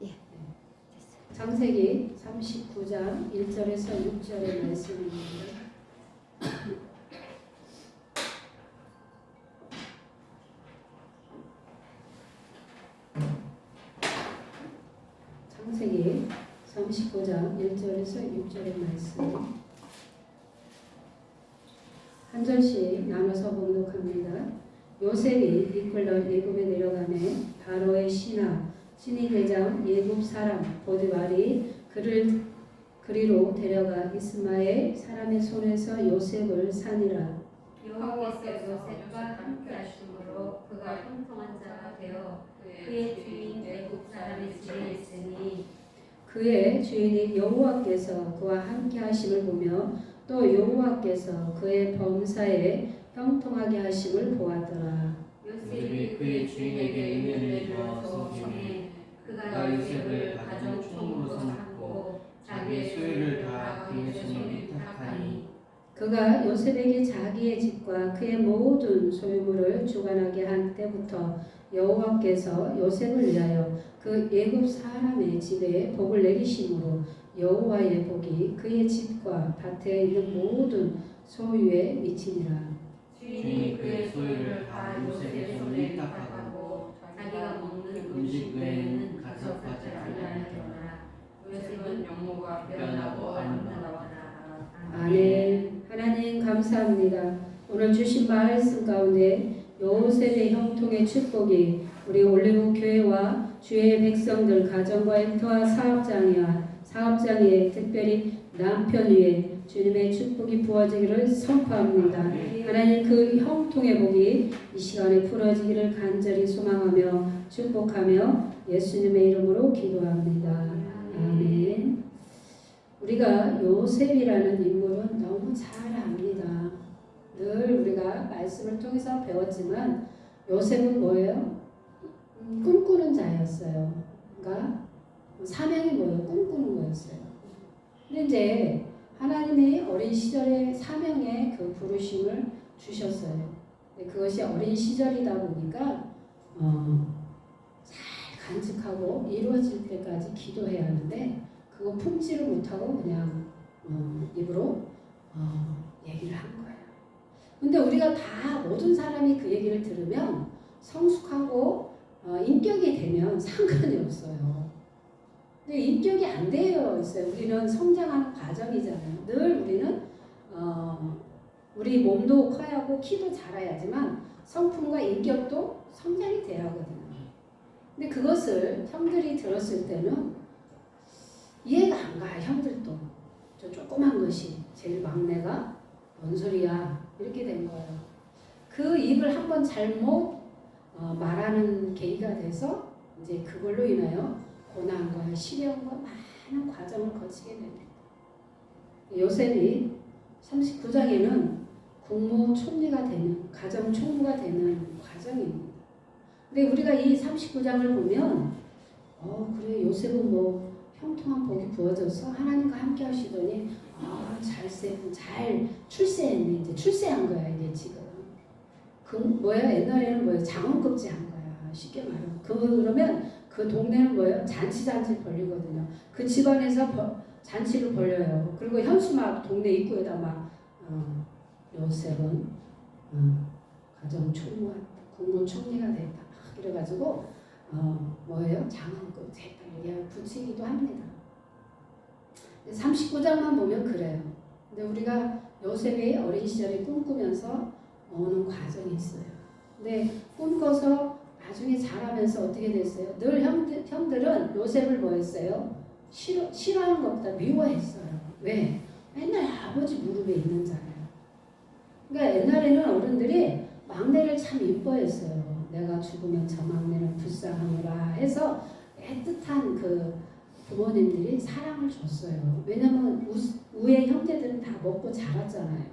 예, 창세기 39장 1절에서 6절의 말씀입니다. 창세기 39장 1절에서 6절의 말씀 한 절씩 나눠서 봉독합니다. 요셉이 이끌러 애굽에 내려가매 바로의 신이 대장 애굽 사람 보디발이 그를 그리로 데려가 이스마엘 사람의 손에서 요셉을 사니라. 여호와께서 요셉과 함께 하심으로 그가 형통한 자가 되어 그의 주인 애굽 사람의 집에 있으니 그의 주인이 여호와께서 그와 함께 하심을 보며 또 여호와께서 그의 범사에 형통하게 하심을 보았더라. 요셉이 그의 주인에게 은혜를 베풀어서 전에 그가 요셉을 가정 총무로 삼고 자기의 소유를 다 그의 손에 위탁하니 그가 요셉에게 자기의 집과 그의 모든 소유물을 주관하게 한 때부터 여호와께서 요셉을 위하여 그 애굽 사람의 집에 복을 내리심으로 여호와의 복이 그의 집과 밭에 있는 모든 소유에 미치니라. 주인이 그의 소유를 다 요셉의 손에 위탁하고 자기가 먹는 음식 외에는 가져가지 아니하였더라. 요셉은 영모가 변하고 아름다웠더라. 아멘. 하나님 감사합니다. 오늘 주신 말씀 가운데 요셉의 형통의 축복이 우리 올리브 교회와 주의 백성들 가정과 일터와 사업장에 특별히 남편 위에 주님의 축복이 부어지기를 선포합니다. 하나님 그 형통의 복이 이 시간에 풀어지기를 간절히 소망하며 축복하며 예수님의 이름으로 기도합니다. 아멘. 우리가 요셉이라는 인물은 너무 잘 압니다. 늘 우리가 말씀을 통해서 배웠지만 요셉은 뭐예요? 꿈꾸는 자였어요. 그러니까 사명이 뭐예요? 꿈꾸는 거였어요. 근데 이제 하나님이 어린 시절에 사명에 그 부르심을 주셨어요. 그것이 어린 시절이다 보니까 잘 간직하고 이루어질 때까지 기도해야 하는데 그거 품지를 못하고 그냥 입으로 얘기를 한 거예요. 근데 우리가 다 모든 사람이 그 얘기를 들으면 성숙하고 인격이 되면 상관이 없어요. 근데 인격이 안 되어 있어요. 우리는 성장하는 과정이잖아요. 늘 우리는 우리 몸도 커야 하고 키도 자라야지만 성품과 인격도 성장이 돼야 하거든요. 근데 그것을 형들이 들었을 때는 이해가 안 가요. 형들도. 저 조그만 것이 제일 막내가 뭔 소리야 이렇게 된 거예요. 그 입을 한번 잘못 말하는 계기가 돼서 이제 그걸로 인하여 고난과 시련과 많은 과정을 거치게 됩니다. 요셉이 39장에는 국무총리가 되는 가정 총무가 되는 과정입니다. 근데 우리가 이 39장을 보면 그래 요셉은 뭐 형통한 복이 부어져서 하나님과 함께 하시더니 잘 출세했네. 이제 출세한 거야 이제 지금. 옛날에는 뭐예요? 장원급제한 거야. 쉽게 말하면. 그러면 그 동네는 뭐예요? 잔치 벌리거든요. 그 집안에서 잔치를 벌려요. 그리고 현수 막 동네 입구에다 막 요셉은 가정 총무가 국무총리가 됐다. 그래가지고 장원급제 이렇게 붙이기도 합니다. 39장만 보면 그래요. 근데 우리가 요셉의 어린 시절에 꿈꾸면서 오는 과정이 있어요. 근데 꿈꿔서 나중에 자라면서 어떻게 됐어요? 늘 형들은 요셉을 뭐 했어요? 싫어하는 것보다 미워했어요. 왜? 맨날 아버지 무릎에 있는 자예요. 그러니까 옛날에는 어른들이 막내를 참 이뻐했어요. 내가 죽으면 저 막내는 불쌍하노라 해서 애틋한 그 부모님들이 사랑을 줬어요. 왜냐면 우의 형제들은 다 먹고 자랐잖아요.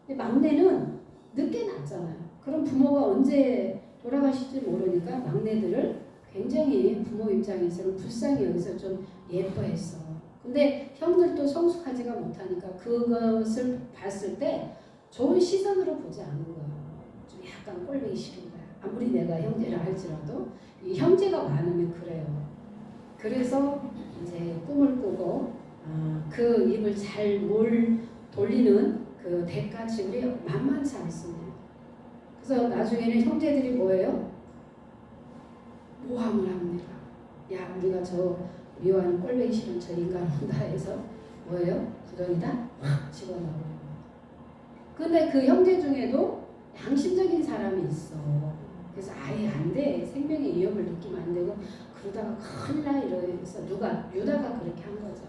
근데 막내는 늦게 낳잖아요. 그럼 부모가 언제 돌아가실지 모르니까 막내들을 굉장히 부모 입장에서는 불쌍히 여기서 좀 예뻐했어. 근데 형들도 성숙하지가 못하니까 그것을 봤을 때 좋은 시선으로 보지 않는 거예요. 좀 약간 꼴보기 싫은 거야. 아무리 내가 형제라 할지라도 이 형제가 많으면 그래요. 그래서 이제 꿈을 꾸고 그 입을 잘 돌리는 그 대가 지불이 만만치 않습니다. 그래서 나중에는 형제들이 뭐예요? 모함을 합니다. 야, 우리가 저 묘한 꼴보기 싫은 저 인간 온다 해서 뭐예요? 구덩이다 확 집어넣어요. 근데 그 형제 중에도 양심적인 사람이 있어. 그래서 아예 안 돼. 생명의 위협을 느끼면 안 되고 그러다가 큰일 나 이러면서 유다가 그렇게 한 거죠.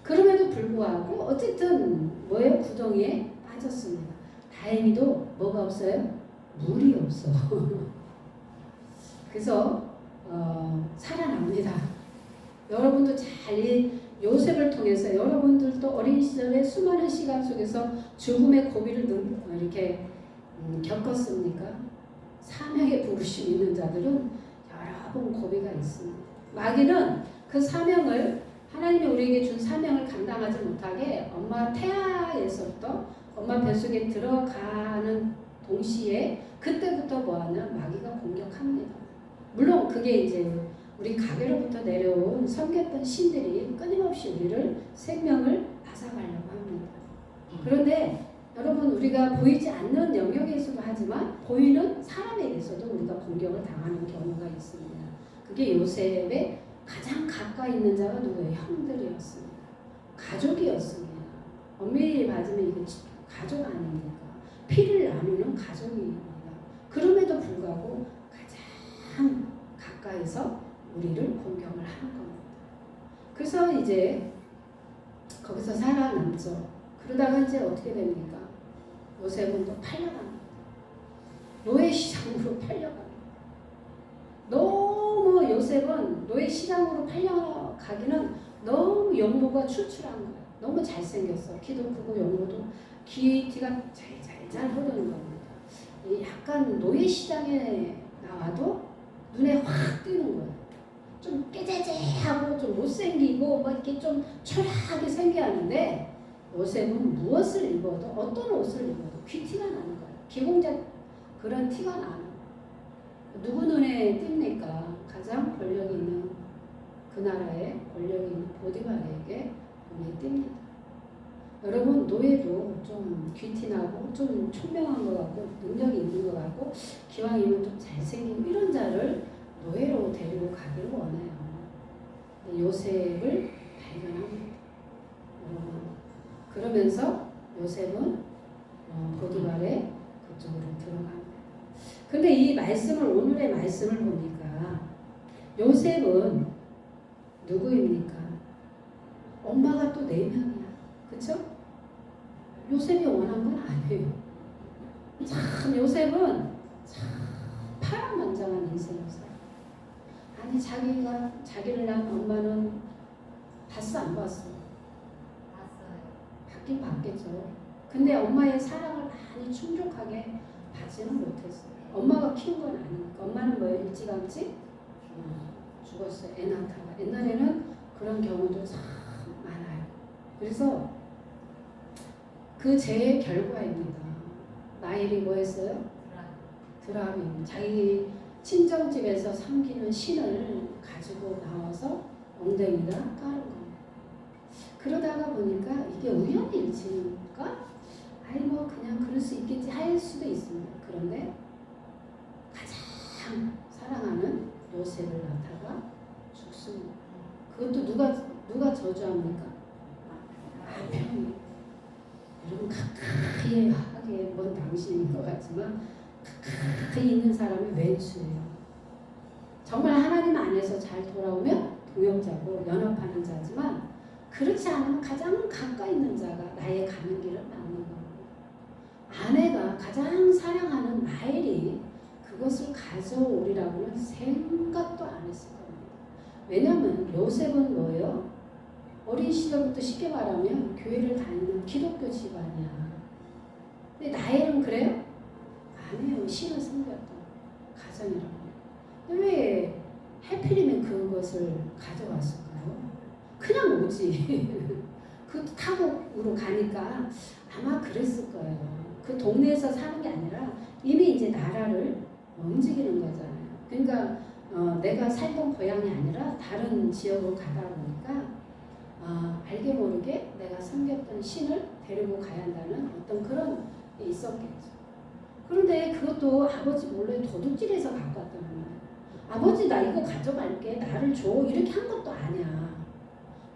그럼에도 불구하고 어쨌든 뭐예요? 구덩이에 빠졌습니다. 다행히도 뭐가 없어요? 물이 없어. 그래서 살아납니다. 여러분도 잘 요셉을 통해서 여러분들도 어린 시절에 수많은 시간 속에서 죽음의 고비를 이렇게 겪었습니까? 사명의 부르심 있는 자들은 여러 번 고비가 있습니다. 마귀는 그 사명을 하나님이 우리에게 준 사명을 감당하지 못하게 엄마 태아에서부터 엄마 뱃속에 들어가는 동시에 그때부터 뭐하냐 마귀가 공격합니다. 물론 그게 이제 우리 가게로부터 내려온 섬겼던 신들이 끊임없이 우리를 생명을 앗아가려고 합니다. 그런데 여러분 우리가 보이지 않는 영역에서도 하지만 보이는 사람에게서도 우리가 공격을 당하는 경우가 있습니다. 그게 요셉의 가장 가까이 있는 자가 누구예요? 형들이었습니다. 가족이었습니다. 엄밀히 맞으면 이게 가족 아닙니까? 피를 나누는 가족입니다. 그럼에도 불구하고 가장 가까이서 우리를 공격을 하는 겁니다. 그래서 이제 거기서 살아남죠. 그러다가 이제 어떻게 됩니까? 요셉은 또 팔려갑니다. 노예 시장으로 팔려갑니다. 너무 요셉은 노예 시장으로 팔려가기는 너무 용모가 출출한 거예요. 너무 잘생겼어. 키도 크고 용모도 귀티가 잘 흐르는 겁니다. 약간 노예 시장에 나와도 눈에 확 띄는 거예요. 좀 깨재재하고 좀 못생기고 막 이렇게 좀 초라하게 생겨하는데 요셉은 무엇을 입어도 어떤 옷을 입어도 귀티가 나는 거예요. 기공자 그런 티가 나는 거예요. 누구 눈에 띕니까? 가장 권력 있는 그 나라의 권력 있는 보디발에게 눈에 띕니다. 여러분 노예도 좀 귀티나고 좀 총명한 것 같고 능력이 있는 것 같고 기왕이면 좀 잘생긴 이런 자를 노예로 데리고 가기를 원해요. 요셉을 발견합니다. 그러면서 요셉은 보디발의 그쪽으로 들어갑니다. 근데 이 말씀을 오늘의 말씀을 보니까 요셉은 누구입니까? 엄마가 또 4명이야. 그쵸? 요셉이 원한 건 아니에요. 참 요셉은 참 파란만장한 인생을 살아요. 아니 자기를 낳은 엄마는 봤어 안 봤어? 봤어요. 받긴 받겠죠. 근데 엄마의 사랑을 많이 충족하게 받지는 못했어요. 엄마가 키운 건 아니니까. 엄마는 뭐예요? 일찌감치 죽었어요. 애 낳다가. 옛날에는 그런 경우도 참 많아요. 그래서 그 죄의 결과입니다. 나일이 뭐 했어요? 드라미. 자기 친정집에서 섬기는 신을 가지고 나와서 엉덩이에다 깔은 겁니다. 그러다가 보니까 이게 우연일지일까? 아이 뭐 그냥 그럴 수 있겠지 할 수도 있습니다. 그런데 가장 사랑하는 요셉을 낳다가 죽습니다. 그것도 누가 저주합니까? 남편이. 여러분 가까이 하게 먼 당신인 것 같지만 가까이 있는 사람이 왼수예요. 정말 하나님 안에서 잘 돌아오면 동역자고 연합하는 자지만 그렇지 않으면 가장 가까이 있는 자가 나의 가는 길을 막는 겁니다. 아내가 가장 사랑하는 나엘이 그것을 가져오리라고는 생각도 안 했을 겁니다. 왜냐하면 요셉은 뭐예요? 어린 시절부터 쉽게 말하면 교회를 다니는 기독교 집안이야. 근데 나엘은 그래요? 아니에요. 신을 섬겼던 가정이라고. 근데 왜 해필이면 그것을 가져왔을까요? 그냥 오지. 그 타국으로 가니까 아마 그랬을 거예요. 그 동네에서 사는 게 아니라 이미 이제 나라를 움직이는 거잖아요. 그러니까 내가 살던 고향이 아니라 다른 지역으로 가다 보니까 알게 모르게 내가 섬겼던 신을 데리고 가야 한다는 어떤 그런 게 있었겠죠. 그런데 그것도 아버지 몰래 도둑질해서 갖고 왔다는 거예요. 아버지 나 이거 가져갈게 나를 줘 이렇게 한 것도 아니야.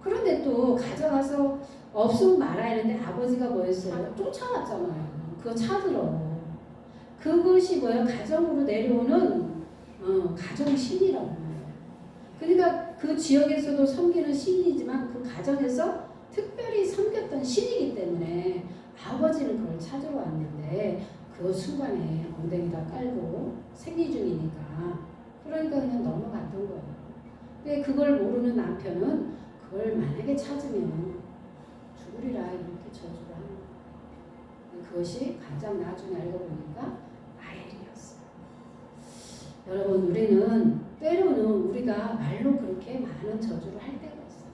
그런데 또 가져가서 없으면 말아야 하는데 아버지가 뭐였어요? 쫓아왔잖아요. 그거 찾으러. 그것이 뭐예요? 가정으로 내려오는 가정신이라고 해요. 그러니까 그 지역에서도 섬기는 신이지만 그 가정에서 특별히 섬겼던 신이기 때문에 아버지는 그걸 찾으러 왔는데 그 순간에 엉덩이다 깔고 생리 중이니까 그러니까 그냥 넘어갔던 거예요. 근데 그걸 모르는 남편은 그걸 만약에 찾으면 죽으리라 이렇게 저주를 하는 거예요. 그것이 가장 나중에 알고 보니까 라헬이었어요. 여러분 우리는 때로는 우리가 말로 그렇게 많은 저주를 할 때가 있어요.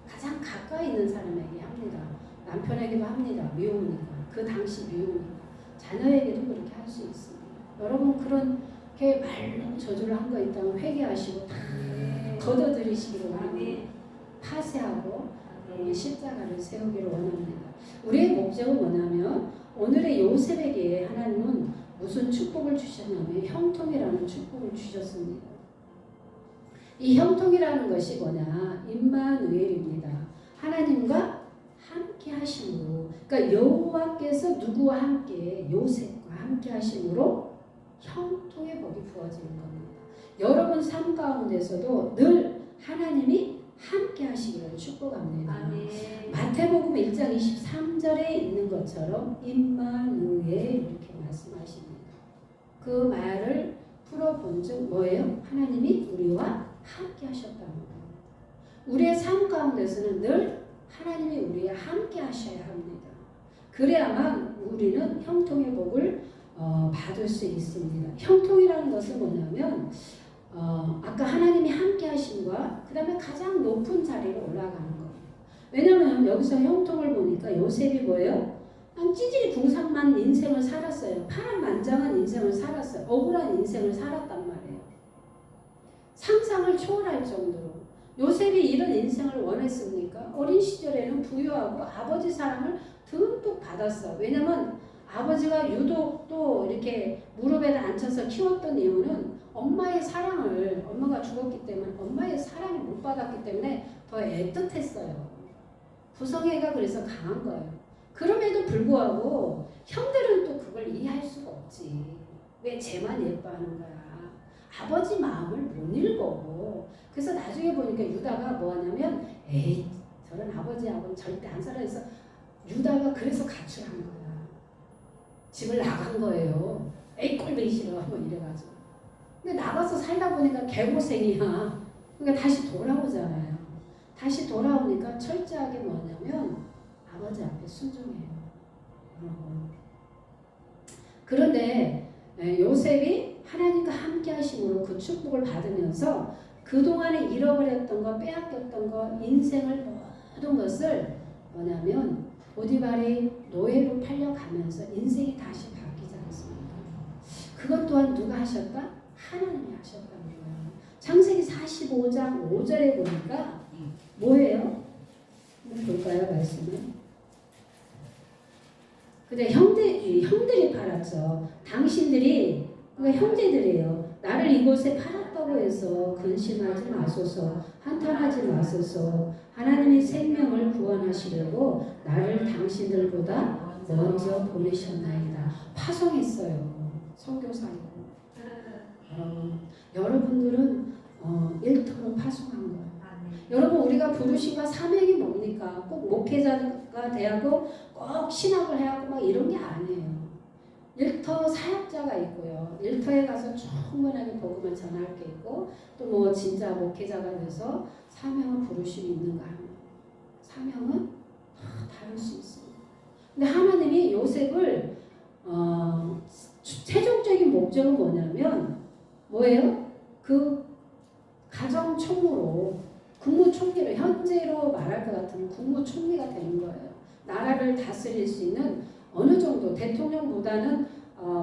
가장 가까이 있는 사람에게 합니다. 남편에게도 합니다. 미우니까. 그 당시 미우니까. 자녀에게도 그렇게 할 수 있습니다. 여러분 그렇게 말로 저주를 한 거 있다면 회개하시고 다 걷어들이시기를 바랍니다. 파쇄하고 십자가를 세우기를 원합니다. 우리의 목적은 뭐냐면 오늘의 요셉에게 하나님은 무슨 축복을 주셨냐면 형통이라는 축복을 주셨습니다. 이 형통이라는 것이 뭐냐? 임마누엘입니다. 하나님과 함께 하심으로, 그러니까 여호와께서 누구와 함께? 요셉과 함께 하심으로 형통의 복이 부어지는 겁니다. 여러분 삶 가운데서도 늘 하나님이 함께 하시기를 축복합니다. 아멘. 마태복음 1장 23절에 있는 것처럼 임마누엘 이렇게 말씀하십니다. 그 말을 풀어본즉 뭐예요? 하나님이 우리와 함께 하셨다는 겁니다. 우리의 삶 가운데서는 늘 하나님이 우리와 함께 하셔야 합니다. 그래야만 우리는 형통의 복을 받을 수 있습니다. 형통이라는 것은 뭐냐면 아까 하나님이 함께 하심과 그 다음에 가장 높은 자리로 올라가는 거예요. 왜냐하면 여기서 형통을 보니까 요셉이 뭐예요? 한 찌질이 궁상만 인생을 살았어요. 파란만장한 인생을 살았어요. 억울한 인생을 살았단 말이에요. 상상을 초월할 정도로. 요셉이 이런 인생을 원했습니까? 어린 시절에는 부유하고 아버지 사랑을 듬뿍 받았어요. 왜냐하면 아버지가 유독 또 이렇게 무릎에 앉혀서 키웠던 이유는 엄마의 사랑을, 엄마가 죽었기 때문에 엄마의 사랑을 못 받았기 때문에 더 애틋했어요. 구성애가 그래서 강한 거예요. 그럼에도 불구하고 형들은 또 그걸 이해할 수가 없지. 왜 쟤만 예뻐하는 거야. 아버지 마음을 못 읽어. 그래서 나중에 보니까 유다가 뭐 하냐면 에이 저런 아버지하고는 절대 안 살아있어. 유다가 그래서 가출한 거야. 집을 나간 거예요. 에이 꼴보기 싫어 뭐 이래가지고. 근데 나가서 살다 보니까 개고생이야. 그러니까 다시 돌아오잖아요. 다시 돌아오니까 철저하게 뭐냐면 아버지 앞에 순종해요. 그런데 요셉이 하나님과 함께 하심으로 그 축복을 받으면서 그동안에 잃어버렸던 거, 빼앗겼던 거, 인생을 모든 것을 뭐냐면 보디발이 노예로 팔려가면서 인생이 다시 바뀌지 않습니까? 그것 또한 누가 하셨다? 하나님이 하셨다는 거예요. 창세기 45장 5절에 보니까 뭐예요? 한번 볼까요? 말씀을. 근데 형들이 팔았죠. 당신들이, 그러니까 형제들이에요. 나를 이곳에 팔았다고 해서 근심하지 마소서, 한탄하지 마소서. 하나님이 생명을 구원하시려고 나를 당신들보다 먼저 보내셨나이다. 파송했어요. 선교사로. 여러분들은 일터로 파송한 거예요. 여러분 우리가 부르심과 사명이 뭡니까? 꼭 목회자가 되고 꼭 신학을 해야 하고 막 이런 게 아니에요. 일터 사역자가 있고요. 일터에 가서 충분하게 복음을 전할 게 있고 또 뭐 진짜 목회자가 돼서 사명을 부르심이 있는가 하면 사명은 다 다를 수 있습니다. 근데 하나님이 요셉을 최종적인 목적은 뭐냐면 뭐예요? 그 가정 총무로 국무총리로 현재로 말할 것 같으면 국무총리가 되는 거예요. 나라를 다스릴 수 있는 어느 정도 대통령보다는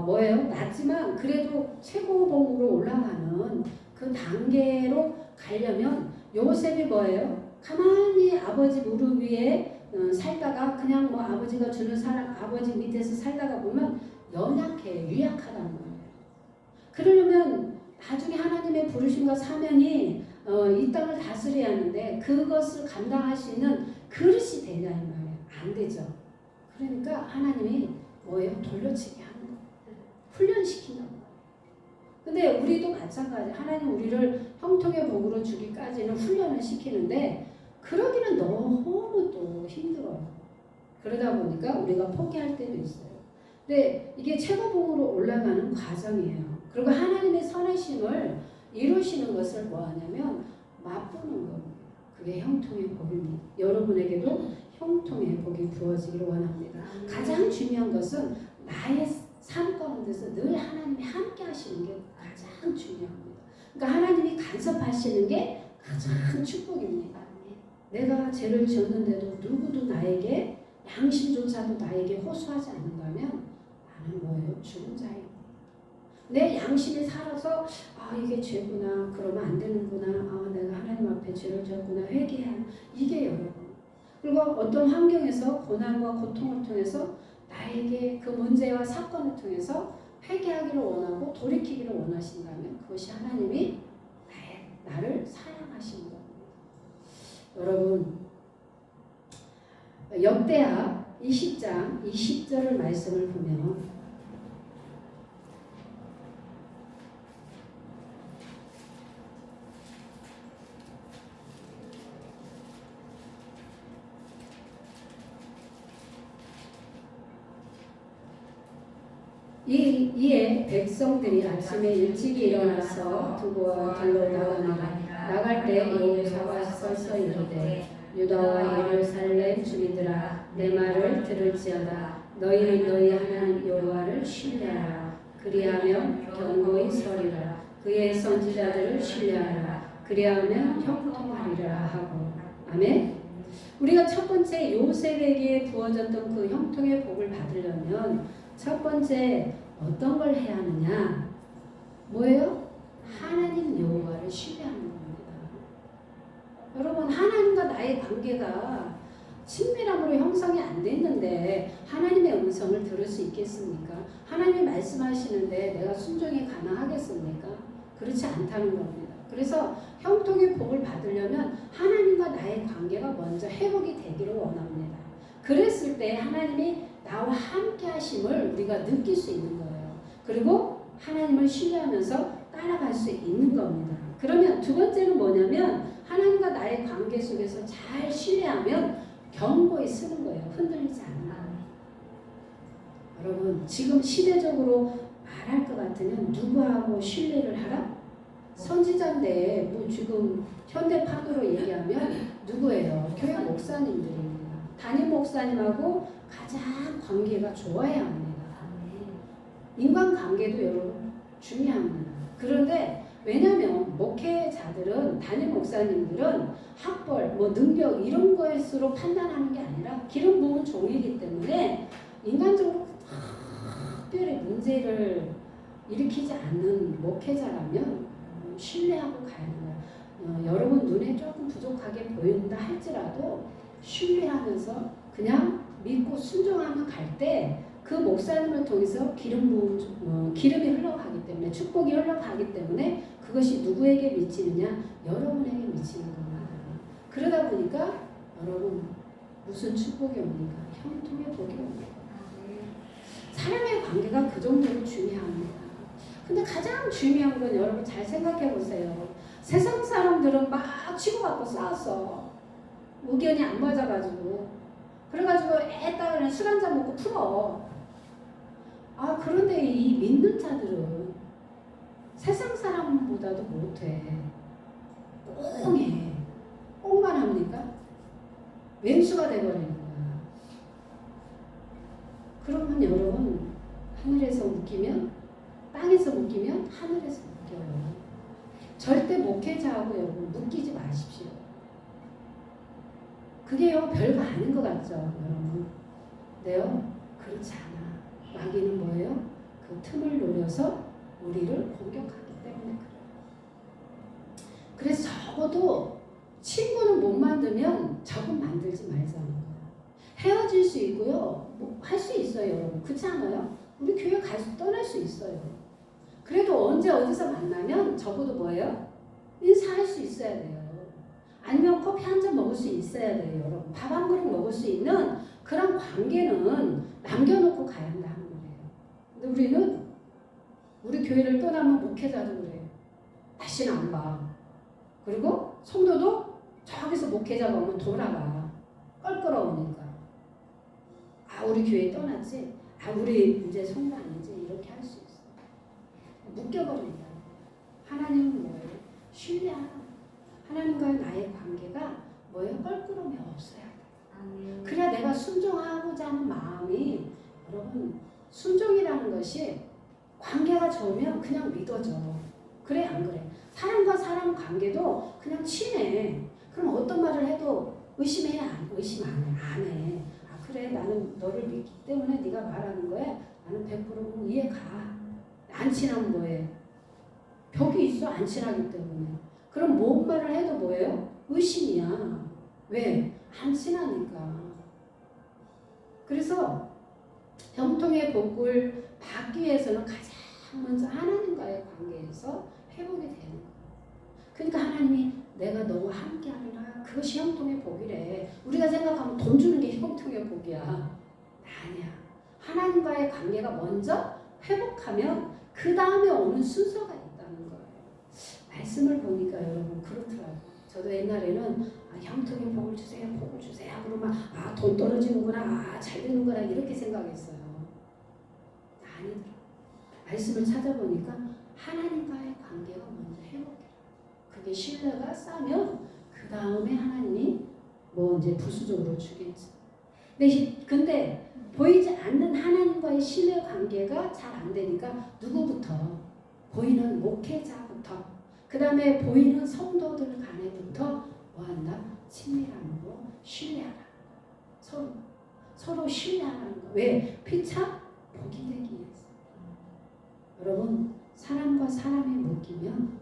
뭐예요? 낮지만 그래도 최고봉으로 올라가는 그 단계로 가려면 요셉이 뭐예요? 가만히 아버지 무릎 위에 살다가 그냥 뭐 아버지가 주는 사랑 아버지 밑에서 살다가 보면 연약해 유약하다는 거예요. 그러려면 나중에 하나님의 부르심과 사명이 이 땅을 다스려야 하는데 그것을 감당할 수 있는 그릇이 되냐 이 말이에요. 안 되죠. 그러니까 하나님이 뭐예요? 돌려치기 하는 거예요. 훈련시킨다는 거예요. 근데 우리도 마찬가지. 하나님 우리를 형통의 복으로 주기까지는 훈련을 시키는데 그러기는 너무 또 힘들어요. 그러다 보니까 우리가 포기할 때도 있어요. 근데 이게 최고봉으로 올라가는 과정이에요. 그리고 하나님의 선하심을 이루시는 것을 뭐 하냐면 맛보는 겁니다. 그게 형통의 복입니다. 여러분에게도 형통의 복이 부어지기를 원합니다. 가장 중요한 것은 나의 삶 가운데서 늘 하나님이 함께 하시는 게 가장 중요합니다. 그러니까 하나님이 간섭하시는 게 가장 축복입니다. 내가 죄를 지었는데도 누구도 나에게 양심조차도 나에게 호소하지 않는다면 나는 뭐예요? 죽은 자예요. 내 양심이 살아서 이게 죄구나 그러면 안 되는구나 내가 하나님 앞에 죄를 지었구나 회개해야 이게 여러분. 그리고 어떤 환경에서 고난과 고통을 통해서 나에게 그 문제와 사건을 통해서 회개하기를 원하고 돌이키기를 원하신다면 그것이 하나님이 나를 사랑하시는 겁니다. 여러분 역대하 20장 20절을 말씀을 보면 이에 백성들이 아침에 일찍 일어나서 두고와 들로 나가니라. 나갈 때 여호와가 서서 이르되 유다와 예루살렘 주민들아 내 말을 들을지어다. 너희는 너희 하나님 여호와를 신뢰하라. 그리하면 견고히 서리라. 그의 선지자들을 신뢰하라. 그리하면 형통하리라 하고. 아멘. 우리가 첫 번째 요셉에게 부어졌던 그 형통의 복을 받으려면 첫 번째 어떤 걸 해야 하느냐? 뭐예요? 하나님 여호와를 신뢰하는 겁니다. 여러분 하나님과 나의 관계가 친밀함으로 형성이 안 됐는데 하나님의 음성을 들을 수 있겠습니까? 하나님이 말씀하시는데 내가 순종이 가능하겠습니까? 그렇지 않다는 겁니다. 그래서 형통의 복을 받으려면 하나님과 나의 관계가 먼저 회복이 되기를 원합니다. 그랬을 때 하나님이 나와 함께 하심을 우리가 느낄 수 있는 거예요. 그리고 하나님을 신뢰하면서 따라갈 수 있는 겁니다. 그러면 두 번째는 뭐냐면 하나님과 나의 관계 속에서 잘 신뢰하면 견고히 쓰는 거예요. 흔들리지 않는다. 여러분 지금 시대적으로 말할 것 같으면 누구하고 신뢰를 하라? 선지자인데 뭐 지금 현대판으로 얘기하면 누구예요? 교회 목사님들입니다. 담임 목사님하고 가장 관계가 좋아야 합니다. 인간관계도 여러분 중요합니다. 그런데 왜냐하면 목회자들은 담임 목사님들은 학벌, 뭐 능력 이런 것으로 판단하는 게 아니라 기름 부은 종이기 때문에 인간적으로 특별히 문제를 일으키지 않는 목회자라면 신뢰하고 가야 돼요. 여러분 눈에 조금 부족하게 보인다 할지라도 신뢰하면서 그냥 믿고 순종하며 갈 때 그 목사님을 통해서 기름이 흘러가기 때문에 축복이 흘러가기 때문에 그것이 누구에게 미치느냐? 여러분에게 미치는 겁니다. 그러다 보니까 여러분 무슨 축복이 옵니까? 형통의 복이 옵니다. 사람의 관계가 그 정도로 중요합니다. 근데 가장 중요한 건 여러분 잘 생각해 보세요. 세상 사람들은 막 치고받고 싸웠어. 의견이 안 맞아가지고. 그래가지고 애따가 술 한잔 먹고 풀어. 그런데 이 믿는 자들은 세상 사람보다도 못해. 꽁해. 꽁만 합니까? 왼수가 돼버리는 거야. 그러면 여러분 하늘에서 웃기면 땅에서 웃기면 하늘에서 웃겨요. 절대 목회자하고 여러분 웃기지 마십시오. 그게요 별거 아닌 것 같죠 여러분. 네요 그렇지 않아. 마귀는 뭐예요? 그 틈을 노려서 우리를 공격하기 때문에 그래요. 그래서 적어도 친구는 못 만들면 적은 만들지 말자는 거예요. 헤어질 수 있고요. 뭐 할 수 있어요, 여러분. 그렇지 않아요? 우리 교회 떠날 수 있어요. 그래도 언제 어디서 만나면 적어도 뭐예요? 인사할 수 있어야 돼요. 아니면 커피 한 잔 먹을 수 있어야 돼요, 여러분. 밥 한 그릇 먹을 수 있는 그런 관계는 남겨놓고 가야 한다는 거예요. 근데 우리는 우리 교회를 떠나면 목회자도 그래요. 다시는 안 봐. 그리고 성도도 저기서 목회자가 오면 돌아가. 껄끄러우니까. 아, 우리 교회 떠났지? 아, 우리 이제 성도 아니지? 이렇게 할 수 있어. 묶여버린다. 하나님은 뭐예요? 신뢰하라. 하나님과의 나의 관계가 뭐예요? 껄끄러움이 없어야 돼. 그래야 내가 순종하고자 하는 마음이, 여러분, 순종이라는 것이 관계가 좋으면 그냥 믿어져. 그래 안 그래? 사람과 사람 관계도 그냥 친해. 그럼 어떤 말을 해도 의심 안 해. 아, 그래, 나는 너를 믿기 때문에 네가 말하는 거에 나는 100% 이해 가. 안 친하면 뭐해? 벽이 있어, 안 친하기 때문에. 그럼 뭔 말을 해도 뭐예요? 의심이야. 왜? 안 친하니까. 그래서 형통의 복을 받기 위해서는 가장 먼저 하나님과의 관계에서 회복이 되는 거예요. 그러니까 하나님이 내가 너와 함께하리라. 그것이 형통의 복이래. 우리가 생각하면 돈 주는 게 형통의 복이야. 아니야. 하나님과의 관계가 먼저 회복하면 그 다음에 오는 순서가 있다는 거예요. 말씀을 보니까 여러분 그렇더라고요. 저도 옛날에는 형통의 복을 주세요. 그러면 돈 떨어지는구나. 잘 되는구나. 이렇게 생각했어요. 아니더라. 말씀을 찾아보니까 하나님과의 관계가 먼저 회복돼요. 그게 신뢰가 쌓면 그 다음에 하나님이 뭐 이제 부수적으로 주겠지. 근데 보이지 않는 하나님과의 신뢰 관계가 잘 안 되니까 누구부터? 보이는 목회자부터, 그 다음에 보이는 성도들 간에부터 뭐 한다? 친밀함으로 신뢰하라. 서로 신뢰하라는 거. 왜? 피차 복이 되기 위해서. 여러분, 사람과 사람이 묶이면